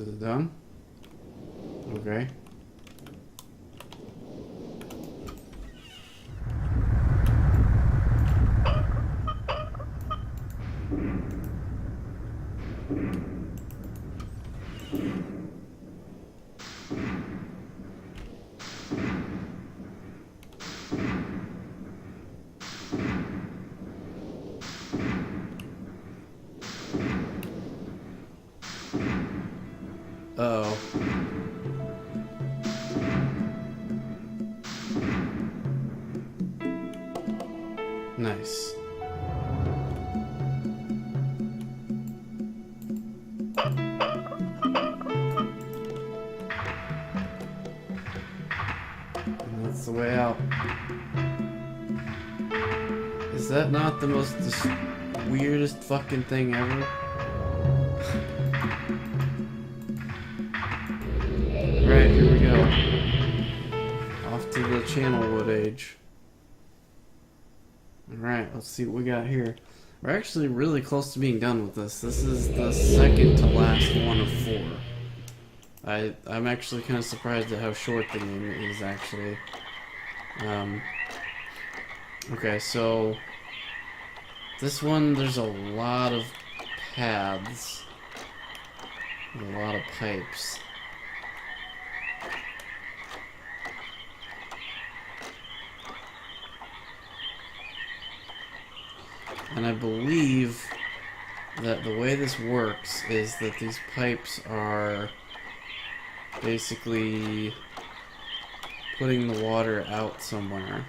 Is it done? Okay. Uh-oh. Nice. And that's the way out. Is that not the most weirdest fucking thing ever? Right, here we go. Off to the Channelwood age. Alright, let's see what we got here. We're actually really close to being done with this. This is the second to last one of 4. I'm actually kind of surprised at how short the game is, actually. Okay, so this one, there's a lot of paths. A lot of pipes. And I believe that the way this works is that these pipes are basically putting the water out somewhere.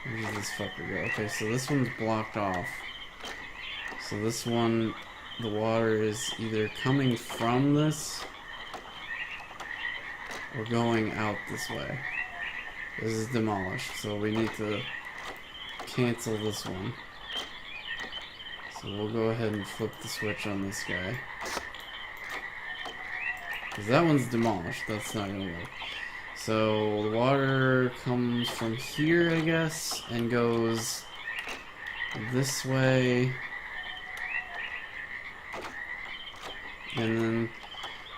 Where does this fucker go? Okay, so this one's blocked off. So this one, the water is either coming from this or going out this way. This is demolished, so we need to cancel this one. So we'll go ahead and flip the switch on this guy. Because that one's demolished, that's not gonna work. So the water comes from here, I guess, and goes this way. And then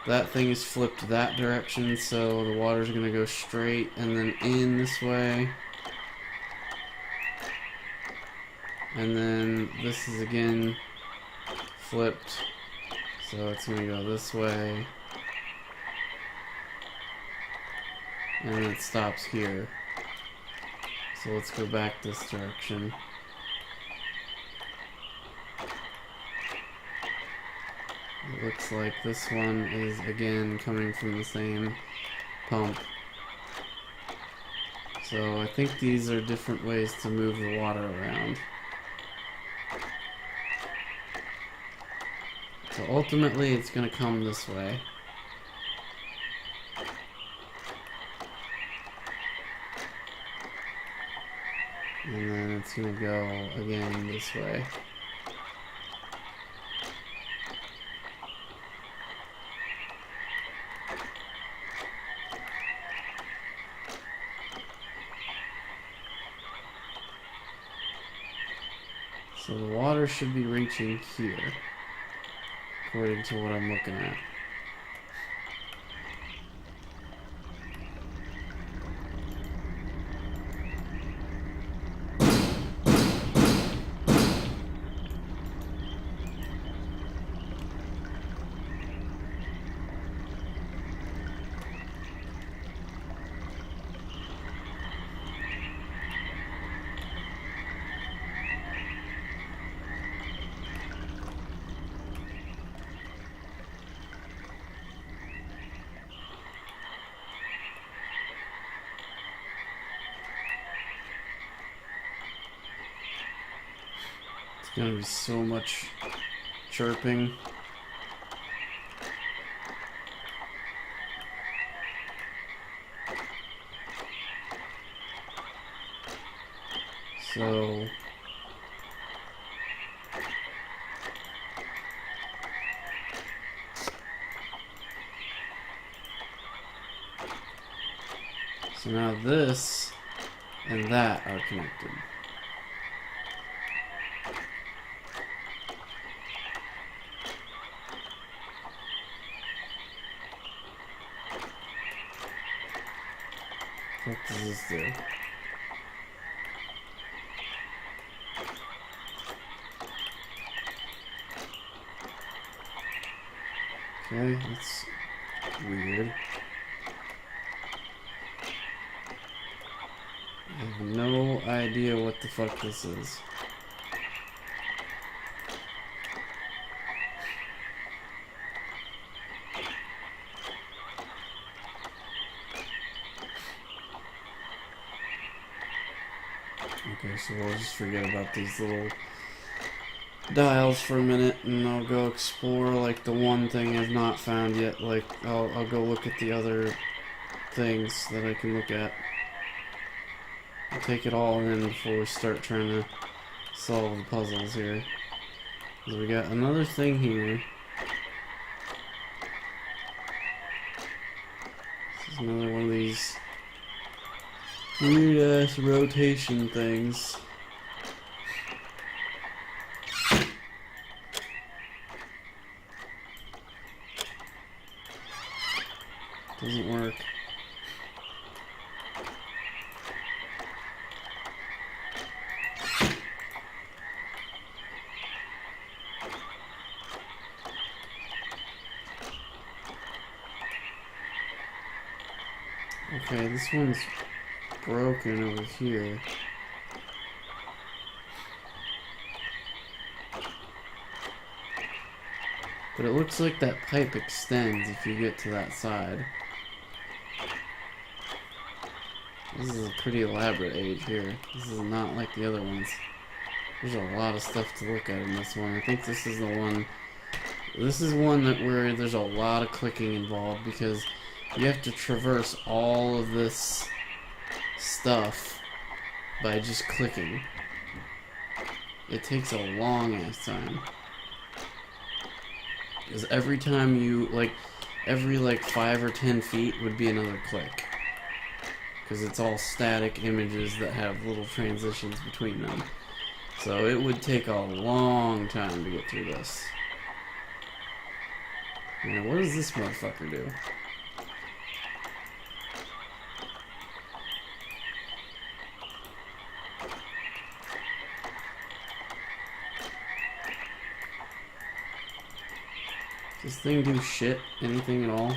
that thing is flipped that direction, so the water's gonna go straight and then in this way. And then this is again flipped, so it's gonna go this way. And then it stops here. So let's go back this direction. It looks like this one is again coming from the same pump. So I think these are different ways to move the water around. So ultimately it's going to come this way. And then it's going to go again this way. So the water should be reaching here, according to what I'm looking at. It's gonna be so much chirping. So now this and that are connected. What does this do? Okay, that's weird. I have no idea what the fuck this is. Okay, so we'll just forget about these little dials for a minute, and I'll go explore like the one thing I've not found yet. Like I'll go look at the other things that I can look at. I'll take it all in before we start trying to solve the puzzles here. So we got another thing here. This is another one of these weird ass rotation things. Doesn't work. Okay, this one's broken over here. But it looks like that pipe extends if you get to that side. This is a pretty elaborate age here. This is not like the other ones. There's a lot of stuff to look at in this one. I think this is the one. This is one that where there's a lot of clicking involved because you have to traverse all of this stuff by just clicking. It takes a long ass time. Because every time you, like, every 5 or 10 feet would be another click. Because it's all static images that have little transitions between them. So it would take a long time to get through this. Now, what does this motherfucker do? Does this thing do shit? Anything at all?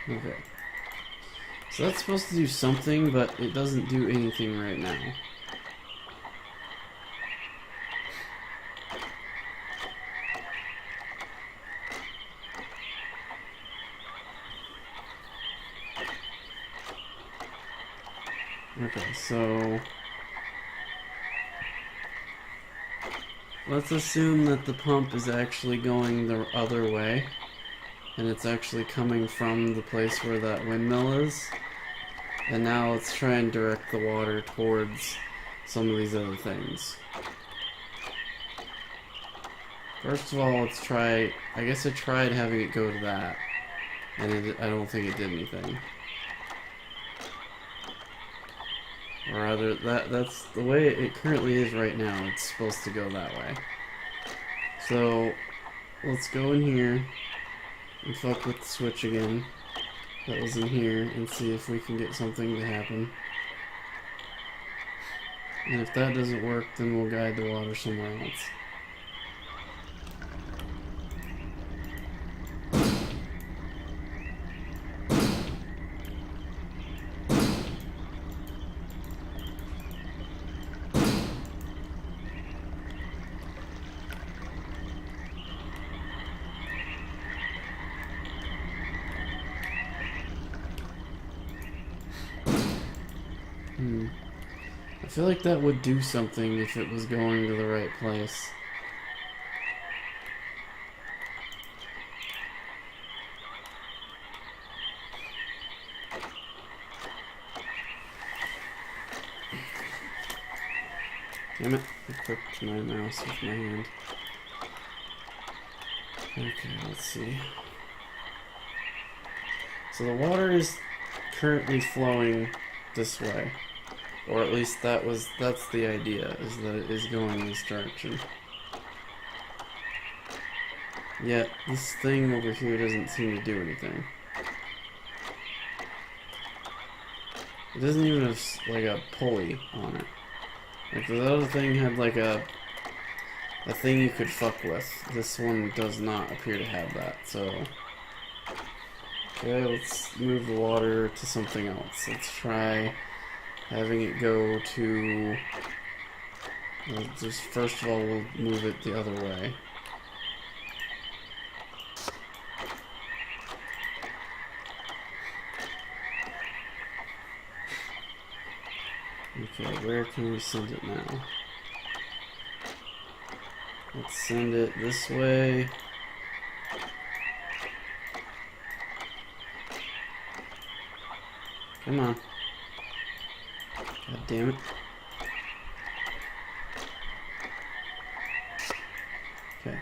Okay. So that's supposed to do something, but it doesn't do anything right now. Okay, so let's assume that the pump is actually going the other way, and it's actually coming from the place where that windmill is. And now let's try and direct the water towards some of these other things. First of all, let's try, I guess I tried having it go to that, and I don't think it did anything. Or rather, that's the way it currently is right now. It's supposed to go that way. So, let's go in here and fuck with the switch again that was in here and see if we can get something to happen. And if that doesn't work, then we'll guide the water somewhere else. I feel like that would do something if it was going to the right place. Damn it, I clicked my mouse with my hand. Okay, let's see. So the water is currently flowing this way. Or at least that's the idea, is that it is going this direction. Yet, this thing over here doesn't seem to do anything. It doesn't even have, like, a pulley on it. Like, the other thing had, like, a thing you could fuck with. This one does not appear to have that, so... Okay, let's move the water to something else. Let's try having it go to... Just first of all, we'll move it the other way. Okay, where can we send it now? Let's send it this way. Come on. God damn it. Okay.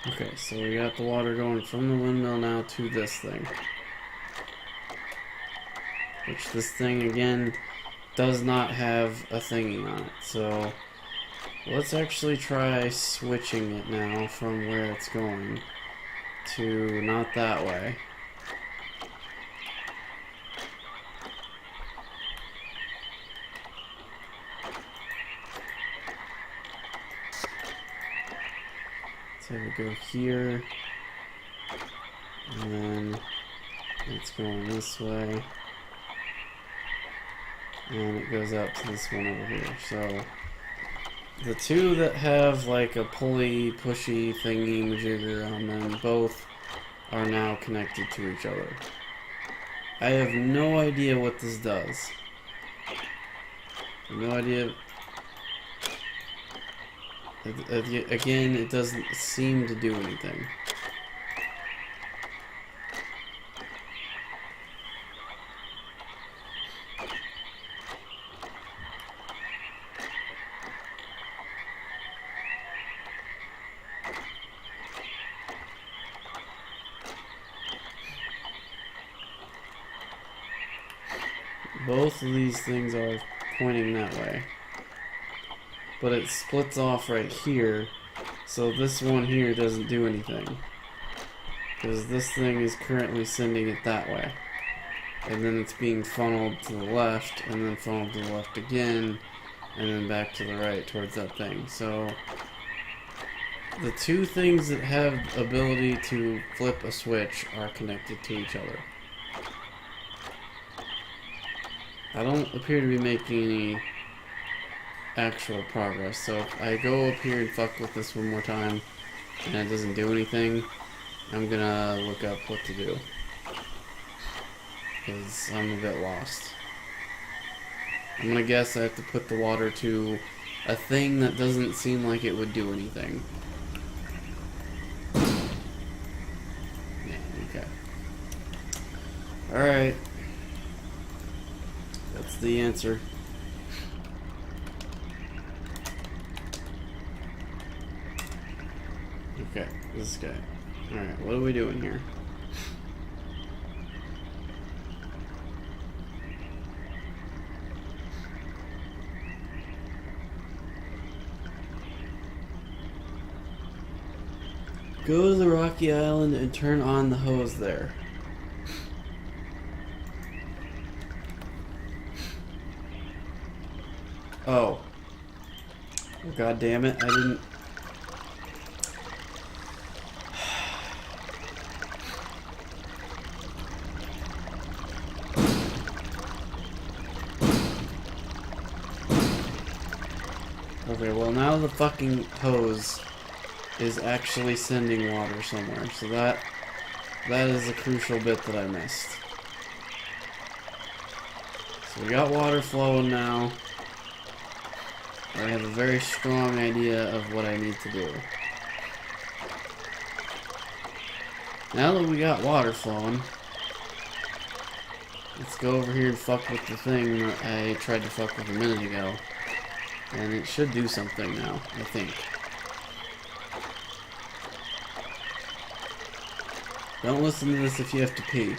Okay, so we got the water going from the windmill now to this thing. Which this thing, again, does not have a thingy on it. So, let's actually try switching it now from where it's going to not that way. So we go here, and then it's going this way, and it goes out to this one over here. So the two that have like a pulley, pushy thingy majigger on them, both are now connected to each other. I have no idea what this does. No idea. Again, it doesn't seem to do anything. Both of these things are pointing that way. But it splits off right here, so this one here doesn't do anything. Because this thing is currently sending it that way. And then it's being funneled to the left, and then funneled to the left again, and then back to the right towards that thing. So, the two things that have ability to flip a switch are connected to each other. I don't appear to be making any actual progress, so if I go up here and fuck with this one more time and it doesn't do anything, I'm gonna look up what to do, because I'm a bit lost. I'm gonna guess I have to put the water to a thing that doesn't seem like it would do anything. Yeah, okay. Alright. That's the answer. Okay, this guy. Alright, what are we doing here? Go to the rocky island and turn on the hose there. Oh. God damn it, I didn't... Okay, well now the fucking hose is actually sending water somewhere, so that is a crucial bit that I missed. So we got water flowing now. I have a very strong idea of what I need to do. Now that we got water flowing, let's go over here and fuck with the thing that I tried to fuck with a minute ago. And it should do something now, I think. Don't listen to this if you have to pee.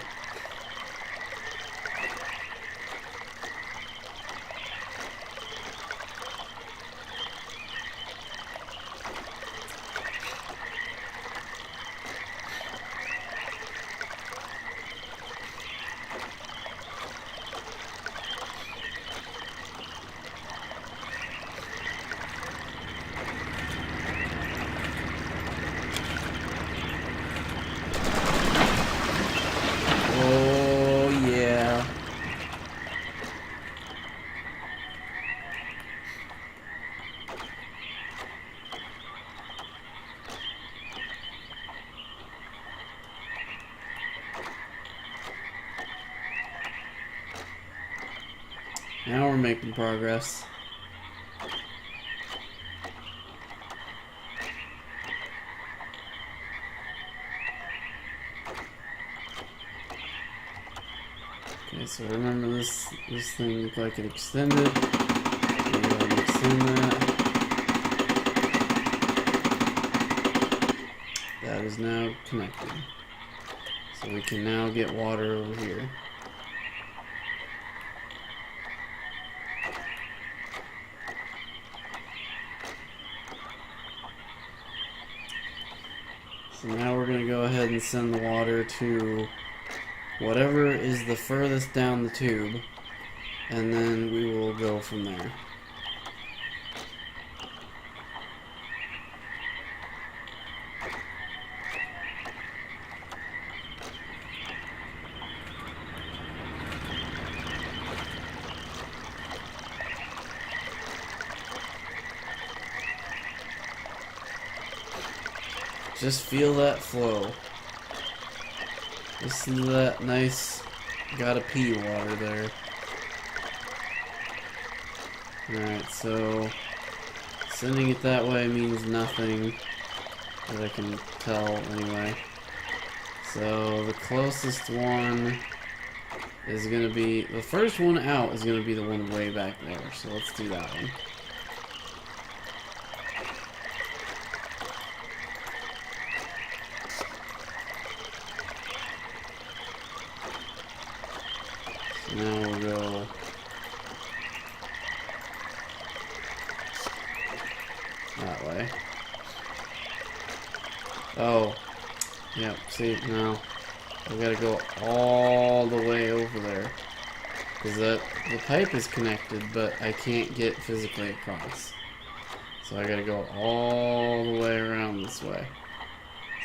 Oh, yeah. Now we're making progress. Okay, so remember this thing looked like it extended. We're going to extend that. That is now connected. So we can now get water over here. So now we're going to go ahead and send the water to whatever is the furthest down the tube, and then we will go from there. Just feel that flow. Listen to that nice gotta pee water there. Alright, so sending it that way means nothing that I can tell anyway. So the closest one is gonna be, the first one out is gonna be the one way back there. So let's do that one. Now we'll go that way. Oh, yep, see, now we gotta go all the way over there. Because the pipe is connected, but I can't get physically across. So I gotta go all the way around this way.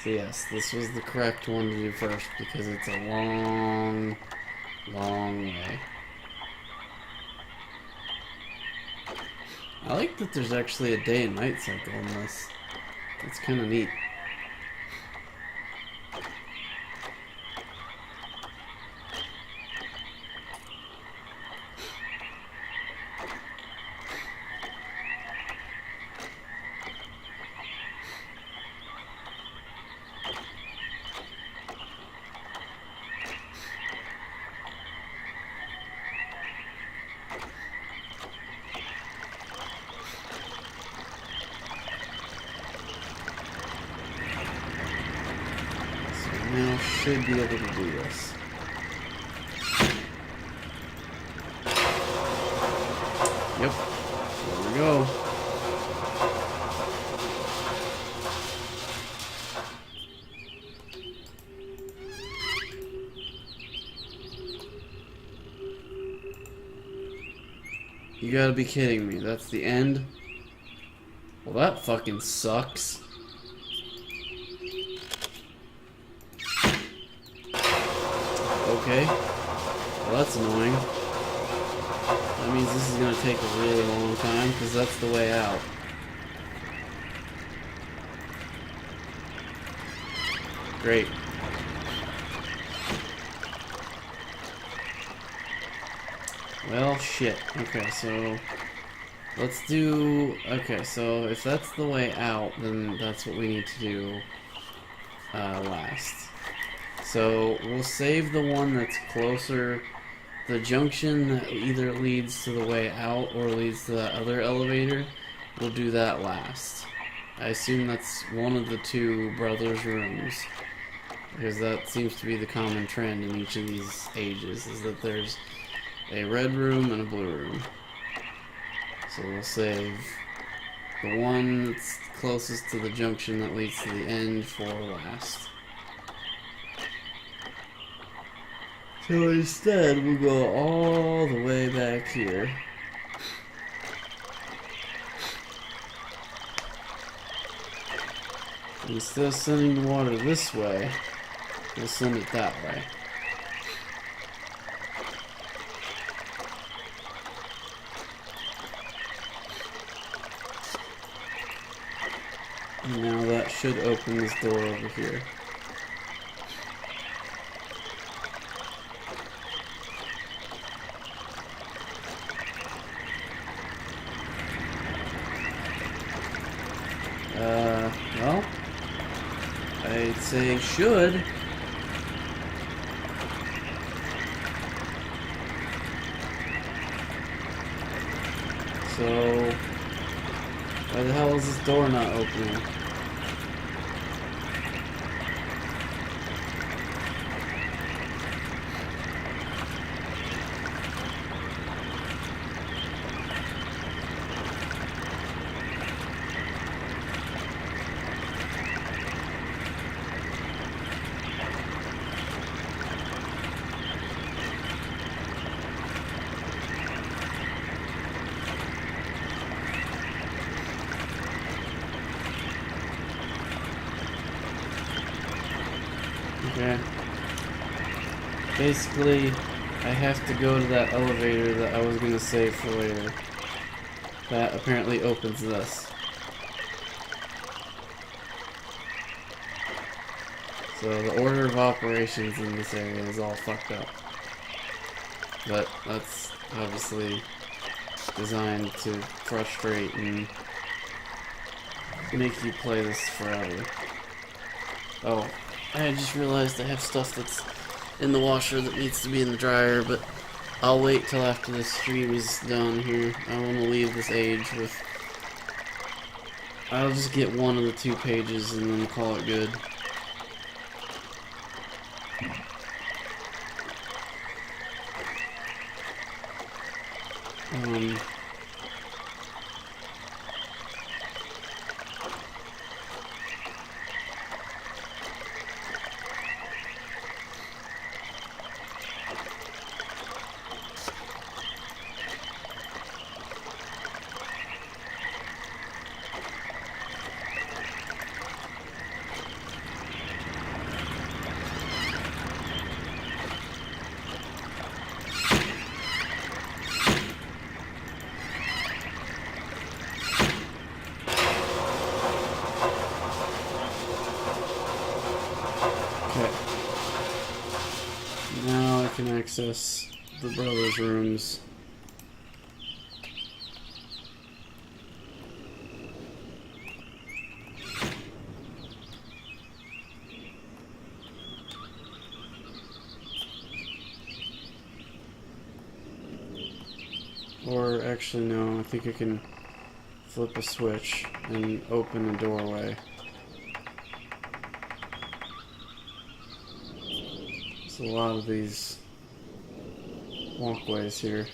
So yes, this was the correct one to do first, because it's a long way. I like that there's actually a day and night cycle in this. That's kind of neat. Now should be able to do this. Yep. There we go. You gotta be kidding me. That's the end? Well, that fucking sucks. Okay. Well, that's annoying. That means this is going to take a really long time, because that's the way out. Great. Well, shit. Okay, so let's do... Okay, so if that's the way out, then that's what we need to do last. So we'll save the one that's closer. The junction that either leads to the way out or leads to that other elevator, we'll do that last. I assume that's one of the two brothers' rooms, because that seems to be the common trend in each of these ages, is that there's a red room and a blue room. So we'll save the one that's closest to the junction that leads to the end for last. So instead, we'll go all the way back here. Instead of sending the water this way, we'll send it that way. And now that should open this door over here. Well, I'd say should. So, why the hell is this door not opening? Okay. Basically, I have to go to that elevator that I was gonna save for later. That apparently opens this. So the order of operations in this area is all fucked up. But that's obviously designed to frustrate and make you play this forever. Oh, I just realized I have stuff that's in the washer that needs to be in the dryer, but I'll wait till after this stream is done here. I want to leave this age with... I'll just get one of the two pages and then call it good. Okay. Now I can access the brothers' rooms. Or actually no, I think I can flip a switch and open a doorway. There's a lot of these walkways here.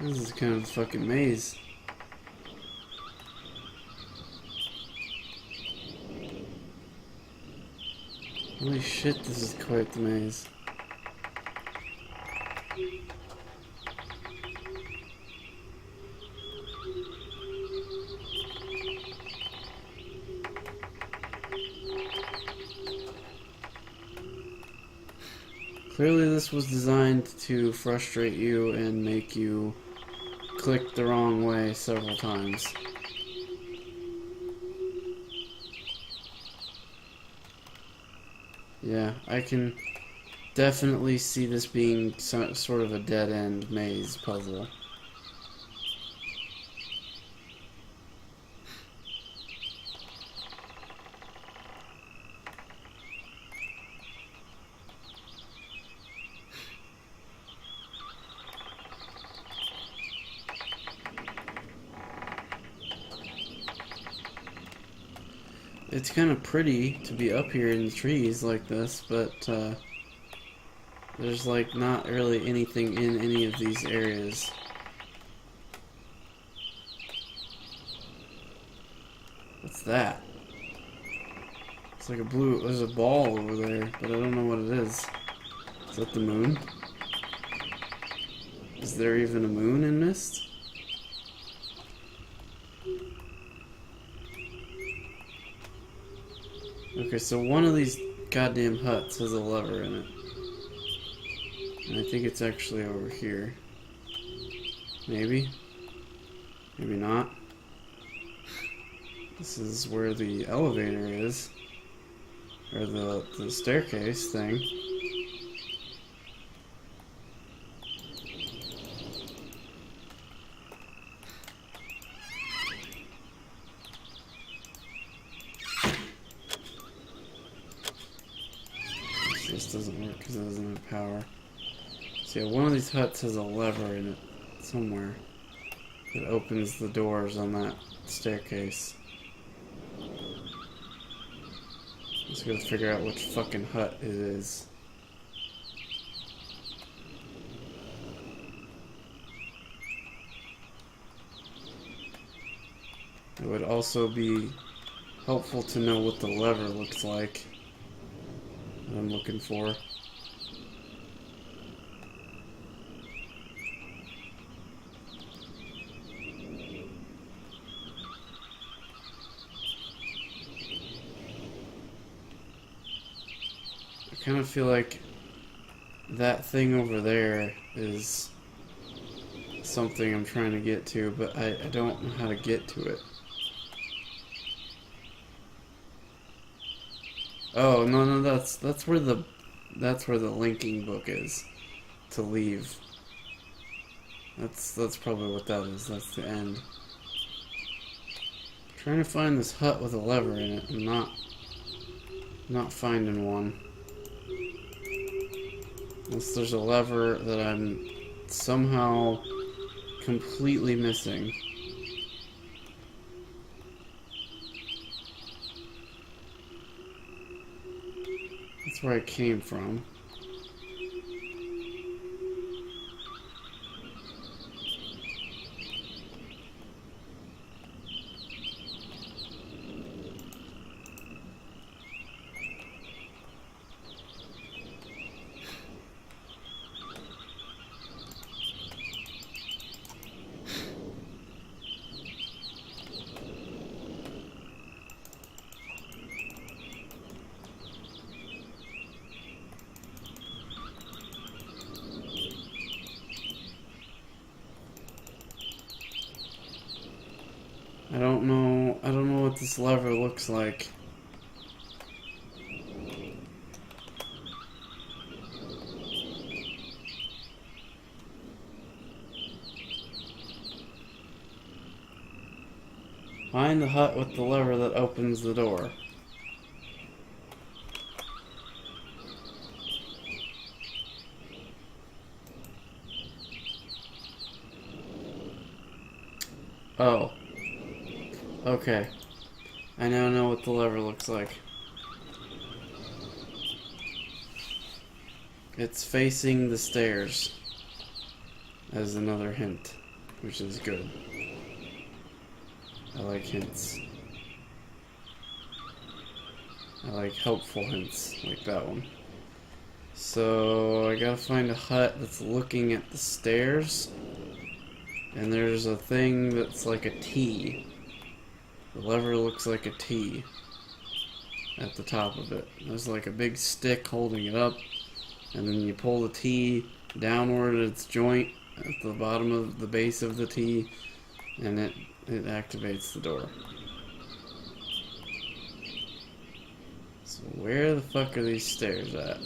This is kind of a fucking maze. Holy shit, this is quite the maze. Clearly this was designed to frustrate you and make you click the wrong way several times. Yeah, I can definitely see this being sort of a dead-end maze puzzle. It's kind of pretty to be up here in the trees like this, but there's like not really anything in any of these areas. What's that? It's like a blue, there's a ball over there, but I don't know what it is. Is that the moon? Is there even a moon in Myst? Okay, so one of these goddamn huts has a lever in it. And I think it's actually over here. Maybe. Maybe not. This is where the elevator is. Or the staircase thing. This doesn't work because it doesn't have power. So yeah, one of these huts has a lever in it somewhere that opens the doors on that staircase. Just gotta figure out which fucking hut it is. It would also be helpful to know what the lever looks like that I'm looking for. I kind of feel like that thing over there is something I'm trying to get to, but I don't know how to get to it. Oh no, that's where the linking book is to leave. That's probably what that is. That's the end. I'm trying to find this hut with a lever in it. I'm not finding one. Unless there's a lever that I'm somehow completely missing. That's where I came from. I don't know what this lever looks like. Find the hut with the lever that opens the door. Oh. Okay. I now know what the lever looks like. It's facing the stairs. As another hint, which is good. I like hints. I like helpful hints, like that one. So, I gotta find a hut that's looking at the stairs. And there's a thing that's like a T. The lever looks like a T at the top of it. There's like a big stick holding it up. and then you pull the T downward at its joint at the bottom of the base of the T, and it activates the door. So where the fuck are these stairs at?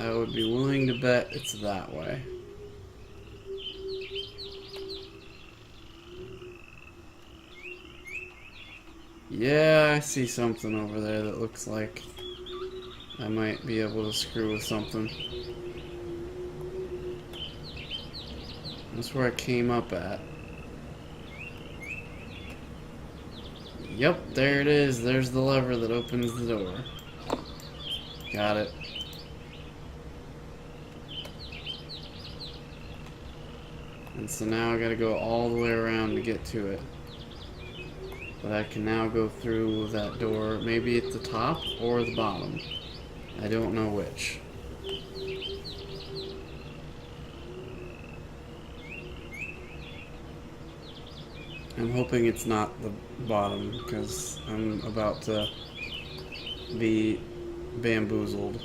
I would be willing to bet it's that way. Yeah, I see something over there that looks like I might be able to screw with something. That's where I came up at. Yep, there it is. There's the lever that opens the door. Got it. And so now I gotta go all the way around to get to it. But I can now go through that door, maybe at the top or the bottom. I don't know which. I'm hoping it's not the bottom, because I'm about to be bamboozled.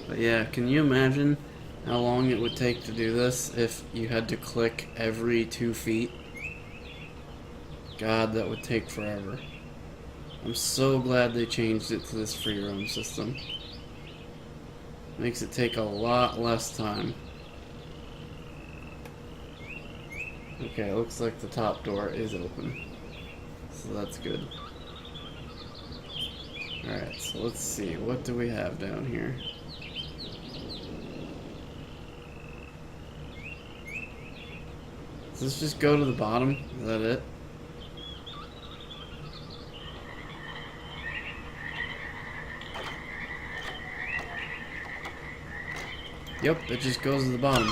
But yeah, can you imagine how long it would take to do this if you had to click every 2 feet? God, that would take forever. I'm so glad they changed it to this free roam system. Makes it take a lot less time. Okay, it looks like the top door is open. So that's good. Alright, so let's see. What do we have down here? Does this just go to the bottom? Is that it? Yep, it just goes to the bottom.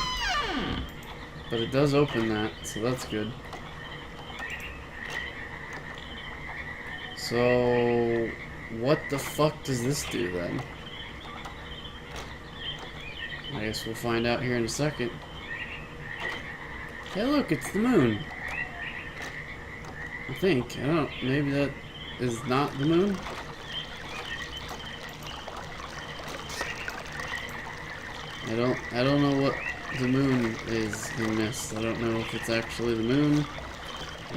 But it does open that, so that's good. So, what the fuck does this do then? I guess we'll find out here in a second. Hey look, it's the moon. I think. I don't, maybe that is not the moon? I don't know what the moon is in Myst. I don't know if it's actually the moon,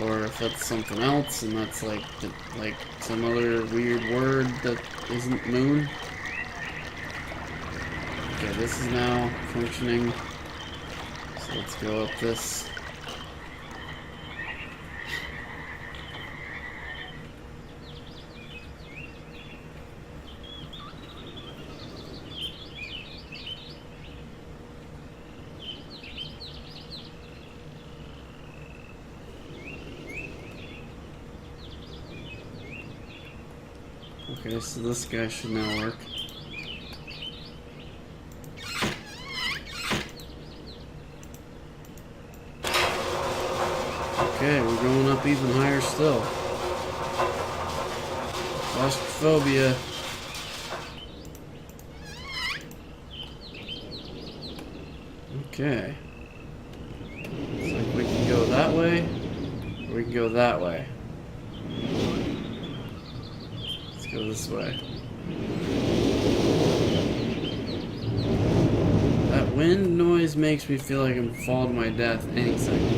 or if that's something else, and that's like some other weird word that isn't moon. Okay, this is now functioning. So let's go up this. Okay, so this guy should now work. Okay, we're going up even higher still. Claustrophobia. Okay. Looks like we can go that way, or we can go that way. Let's go this way. That wind noise makes me feel like I'm falling to my death any second.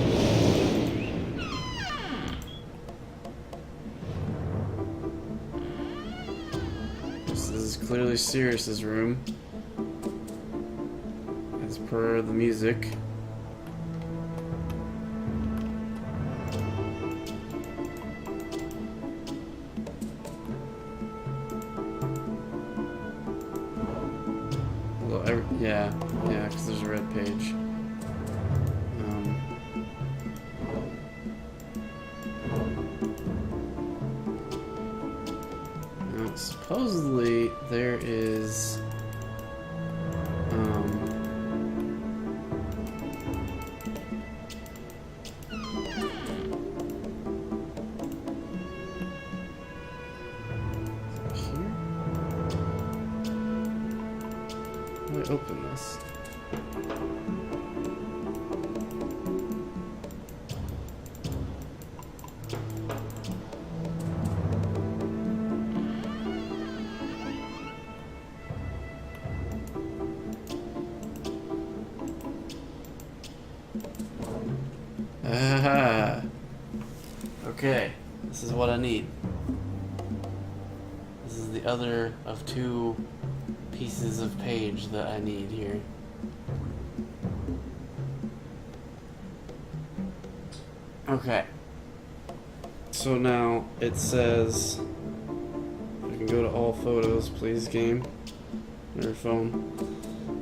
This is clearly Sirius's room, as per the music. Yeah, because there's a red page. Now, supposedly there is here. to open this. Ah, okay, this is what I need. This is the other of two pieces of page that I need here. Okay. So now it says, I can go to all photos, please, game, on your phone.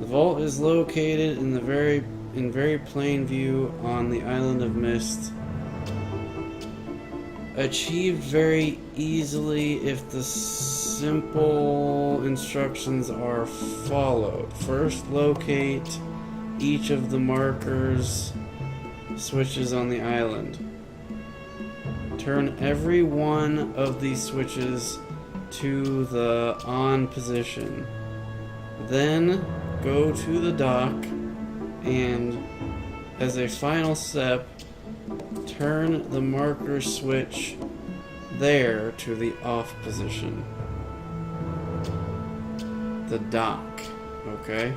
The vault is located in very plain view on the island of Mist. Achieved very easily if the simple instructions are followed. First, locate each of the markers switches on the island. Turn every one of these switches to the on position. Then go to the dock and, as a final step, turn the marker switch there to the off position. The dock, okay?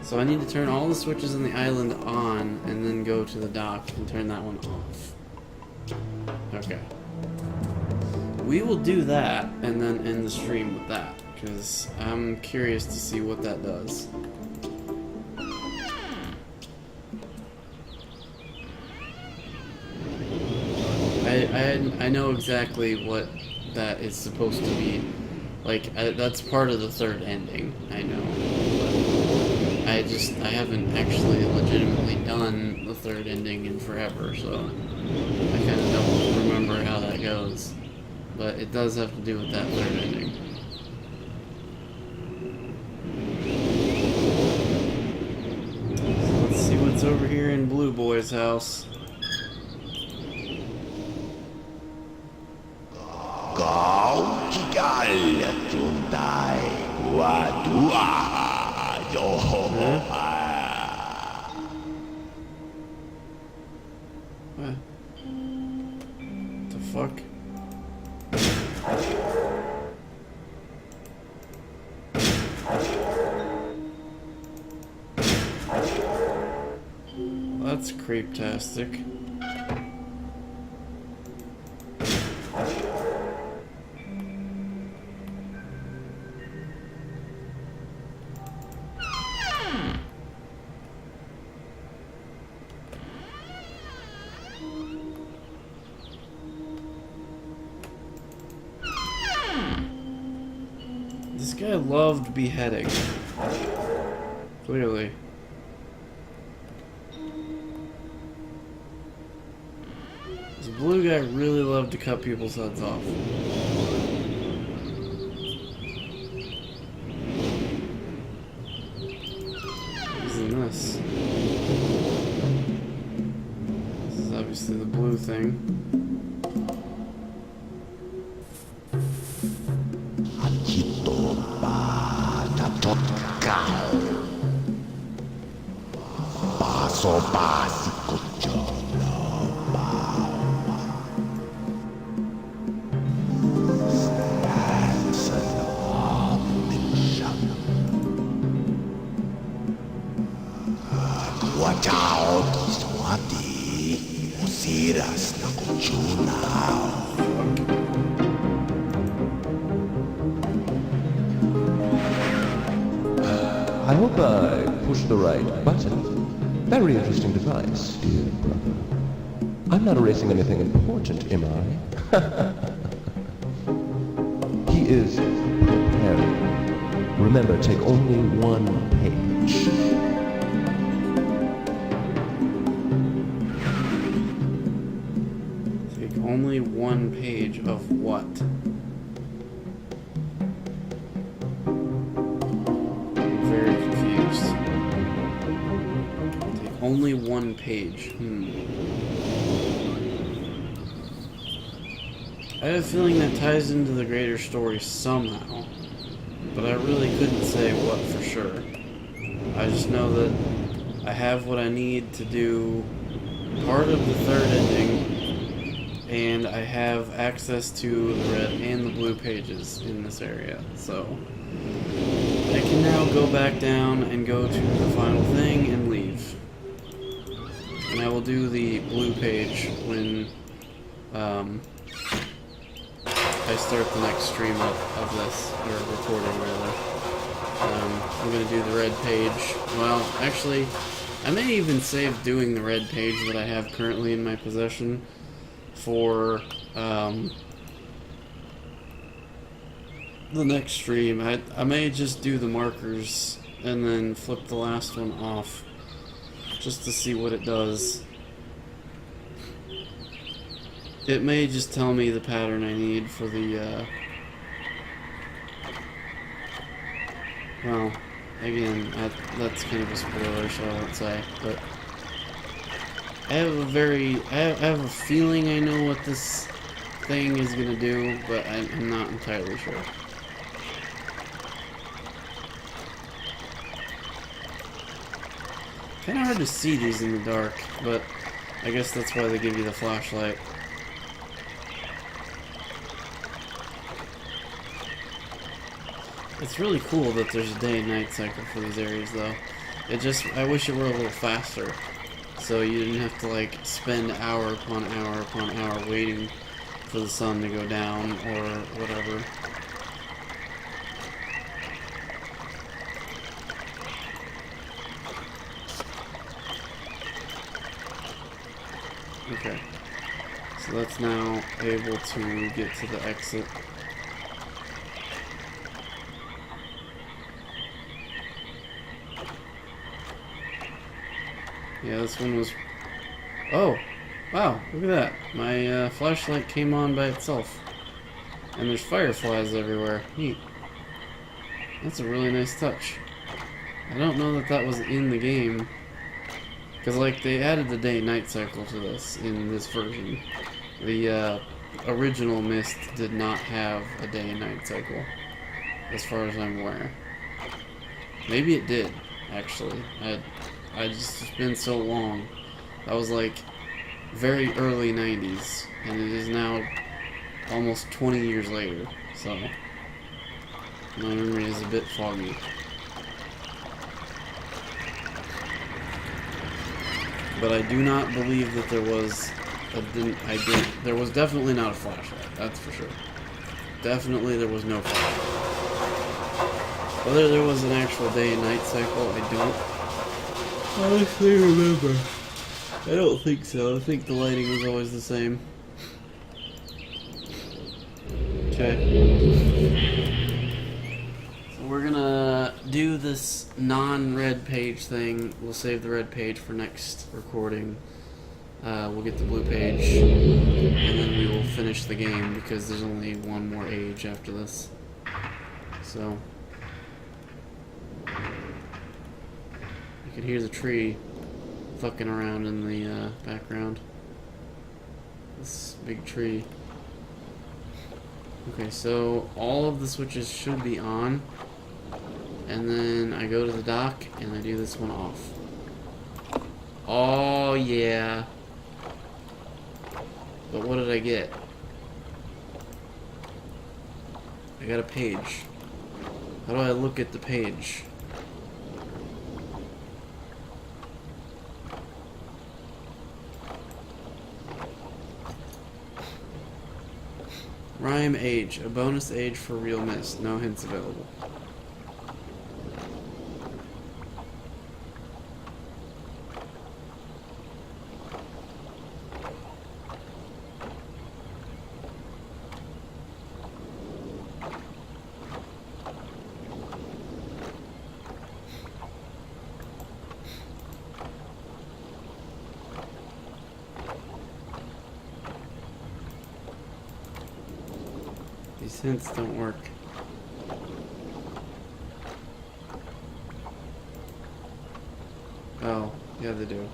So I need to turn all the switches on the island on and then go to the dock and turn that one off. Okay. We will do that and then end the stream with that, because I'm curious to see what that does. I know exactly what that is supposed to be. Like, that's part of the third ending, I know. But I haven't actually legitimately done the third ending in forever, so I kind of don't remember how that goes. But it does have to do with that third ending. So let's see what's over here in Blue Boy's house. What the fuck? Well, that's creeptastic. This guy loved beheading. Clearly. This blue guy really loved to cut people's heads off. What's in this? This is obviously the blue thing. I hope I pushed the right button. Very interesting device, dear brother. I'm not erasing anything important, am I? He is preparing. Remember, take only one page. Take only one page of what? Only one page. I have a feeling that ties into the greater story somehow, but I really couldn't say what for sure. I just know that I have what I need to do part of the third ending, and I have access to the red and the blue pages in this area. So I can now go back down and go to the final thing and leave. And I will do the blue page when I start the next stream of this, or recording rather. I'm going to do the red page. Well, actually, I may even save doing the red page that I have currently in my possession for the next stream. I may just do the markers and then flip the last one off just to see what it does. It may just tell me the pattern I need for the, well, again, that's kind of a spoiler, so I won't say, but I have a feeling I know what this thing is gonna do, but I'm not entirely sure. Kinda hard to see these in the dark, but I guess that's why they give you the flashlight. It's really cool that there's a day and night cycle for these areas, though. I wish it were a little faster, so you didn't have to, like, spend hour upon hour waiting for the sun to go down, or whatever. Okay. So that's now able to get to the exit. Yeah, this one was... Oh! Wow, look at that. My flashlight came on by itself. And there's fireflies everywhere. Neat. That's a really nice touch. I don't know that that was in the game. Because, like, they added the day-night cycle to this in this version. The original Myst did not have a day and night cycle, as far as I'm aware. Maybe it did, actually. It's been so long. That was like very early 90s, and it is now almost 20 years later, so my memory is a bit foggy. But I do not believe that there was there was definitely not a flashlight, that's for sure. Definitely there was no flashlight. Whether there was an actual day and night cycle, I don't honestly remember. I don't think so. I think the lighting was always the same. Okay. So we're gonna do this non-red page thing. We'll save the red page for next recording. We'll get the blue page, and then we will finish the game because there's only one more age after this. So you can hear the tree fucking around in the background. This big tree. Okay, so all of the switches should be on, and then I go to the dock and I do this one off. Oh yeah. But what did I get? I got a page. How do I look at the page? Rhyme age. A bonus age for realMyst. No hints available. These hints don't work. Oh, yeah they do.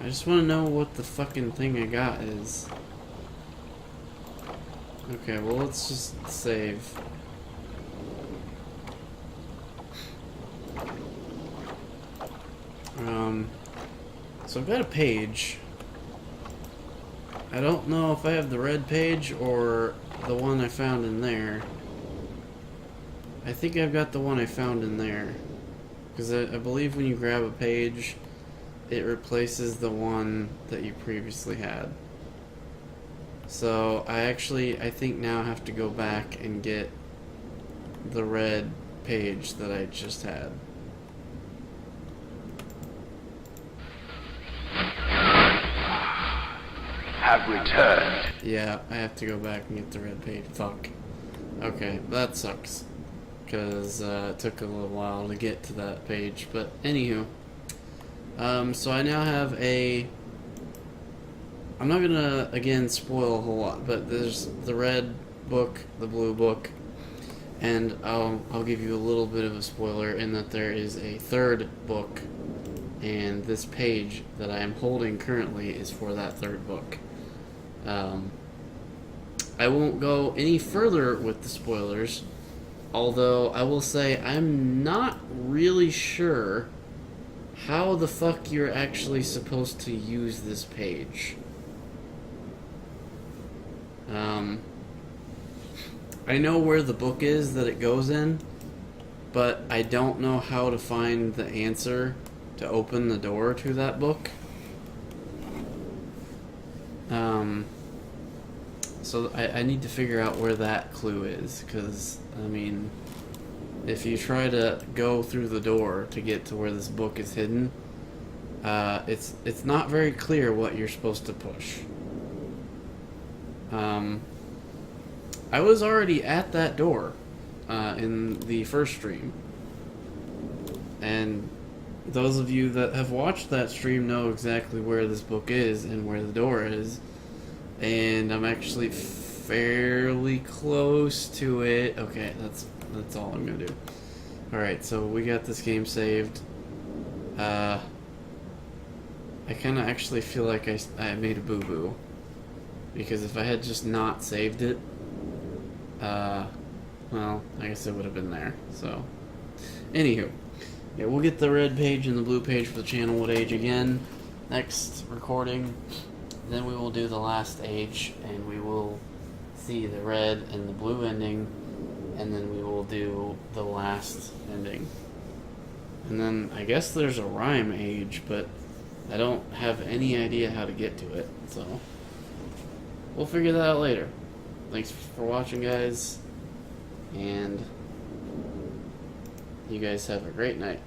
I just want to know what the fucking thing I got is. Okay, well, let's just save. So I've got a page. I don't know if I have the red page or the one I found in there. I think I've got the one I found in there. Because I believe when you grab a page, it replaces the one that you previously had. So I think now have to go back and get the red page that I just had. Have returned. Yeah, I have to go back and get the red page. Fuck. Okay, that sucks. Because it took a little while to get to that page. But anywho. So I now have a... I'm not gonna, again, spoil a whole lot, but there's the red book, the blue book, and I'll give you a little bit of a spoiler in that there is a third book, and this page that I am holding currently is for that third book. I won't go any further with the spoilers, although I will say I'm not really sure how the fuck you're actually supposed to use this page. I know where the book is that it goes in, but I don't know how to find the answer to open the door to that book. So I need to figure out where that clue is, because, I mean, if you try to go through the door to get to where this book is hidden, it's not very clear what you're supposed to push. I was already at that door in the first stream, and those of you that have watched that stream know exactly where this book is and where the door is, and I'm actually fairly close to it. Okay, that's all I'm gonna do. Alright, so we got this game saved. I kinda actually feel like I made a boo-boo, because if I had just not saved it, well, I guess it would have been there. So, anywho, yeah, we'll get the red page and the blue page for the channel What Age again next recording. Then we will do the last age, and we will see the red and the blue ending, and then we will do the last ending. And then I guess there's a rhyme age, but I don't have any idea how to get to it, so we'll figure that out later. Thanks for watching, guys, and you guys have a great night.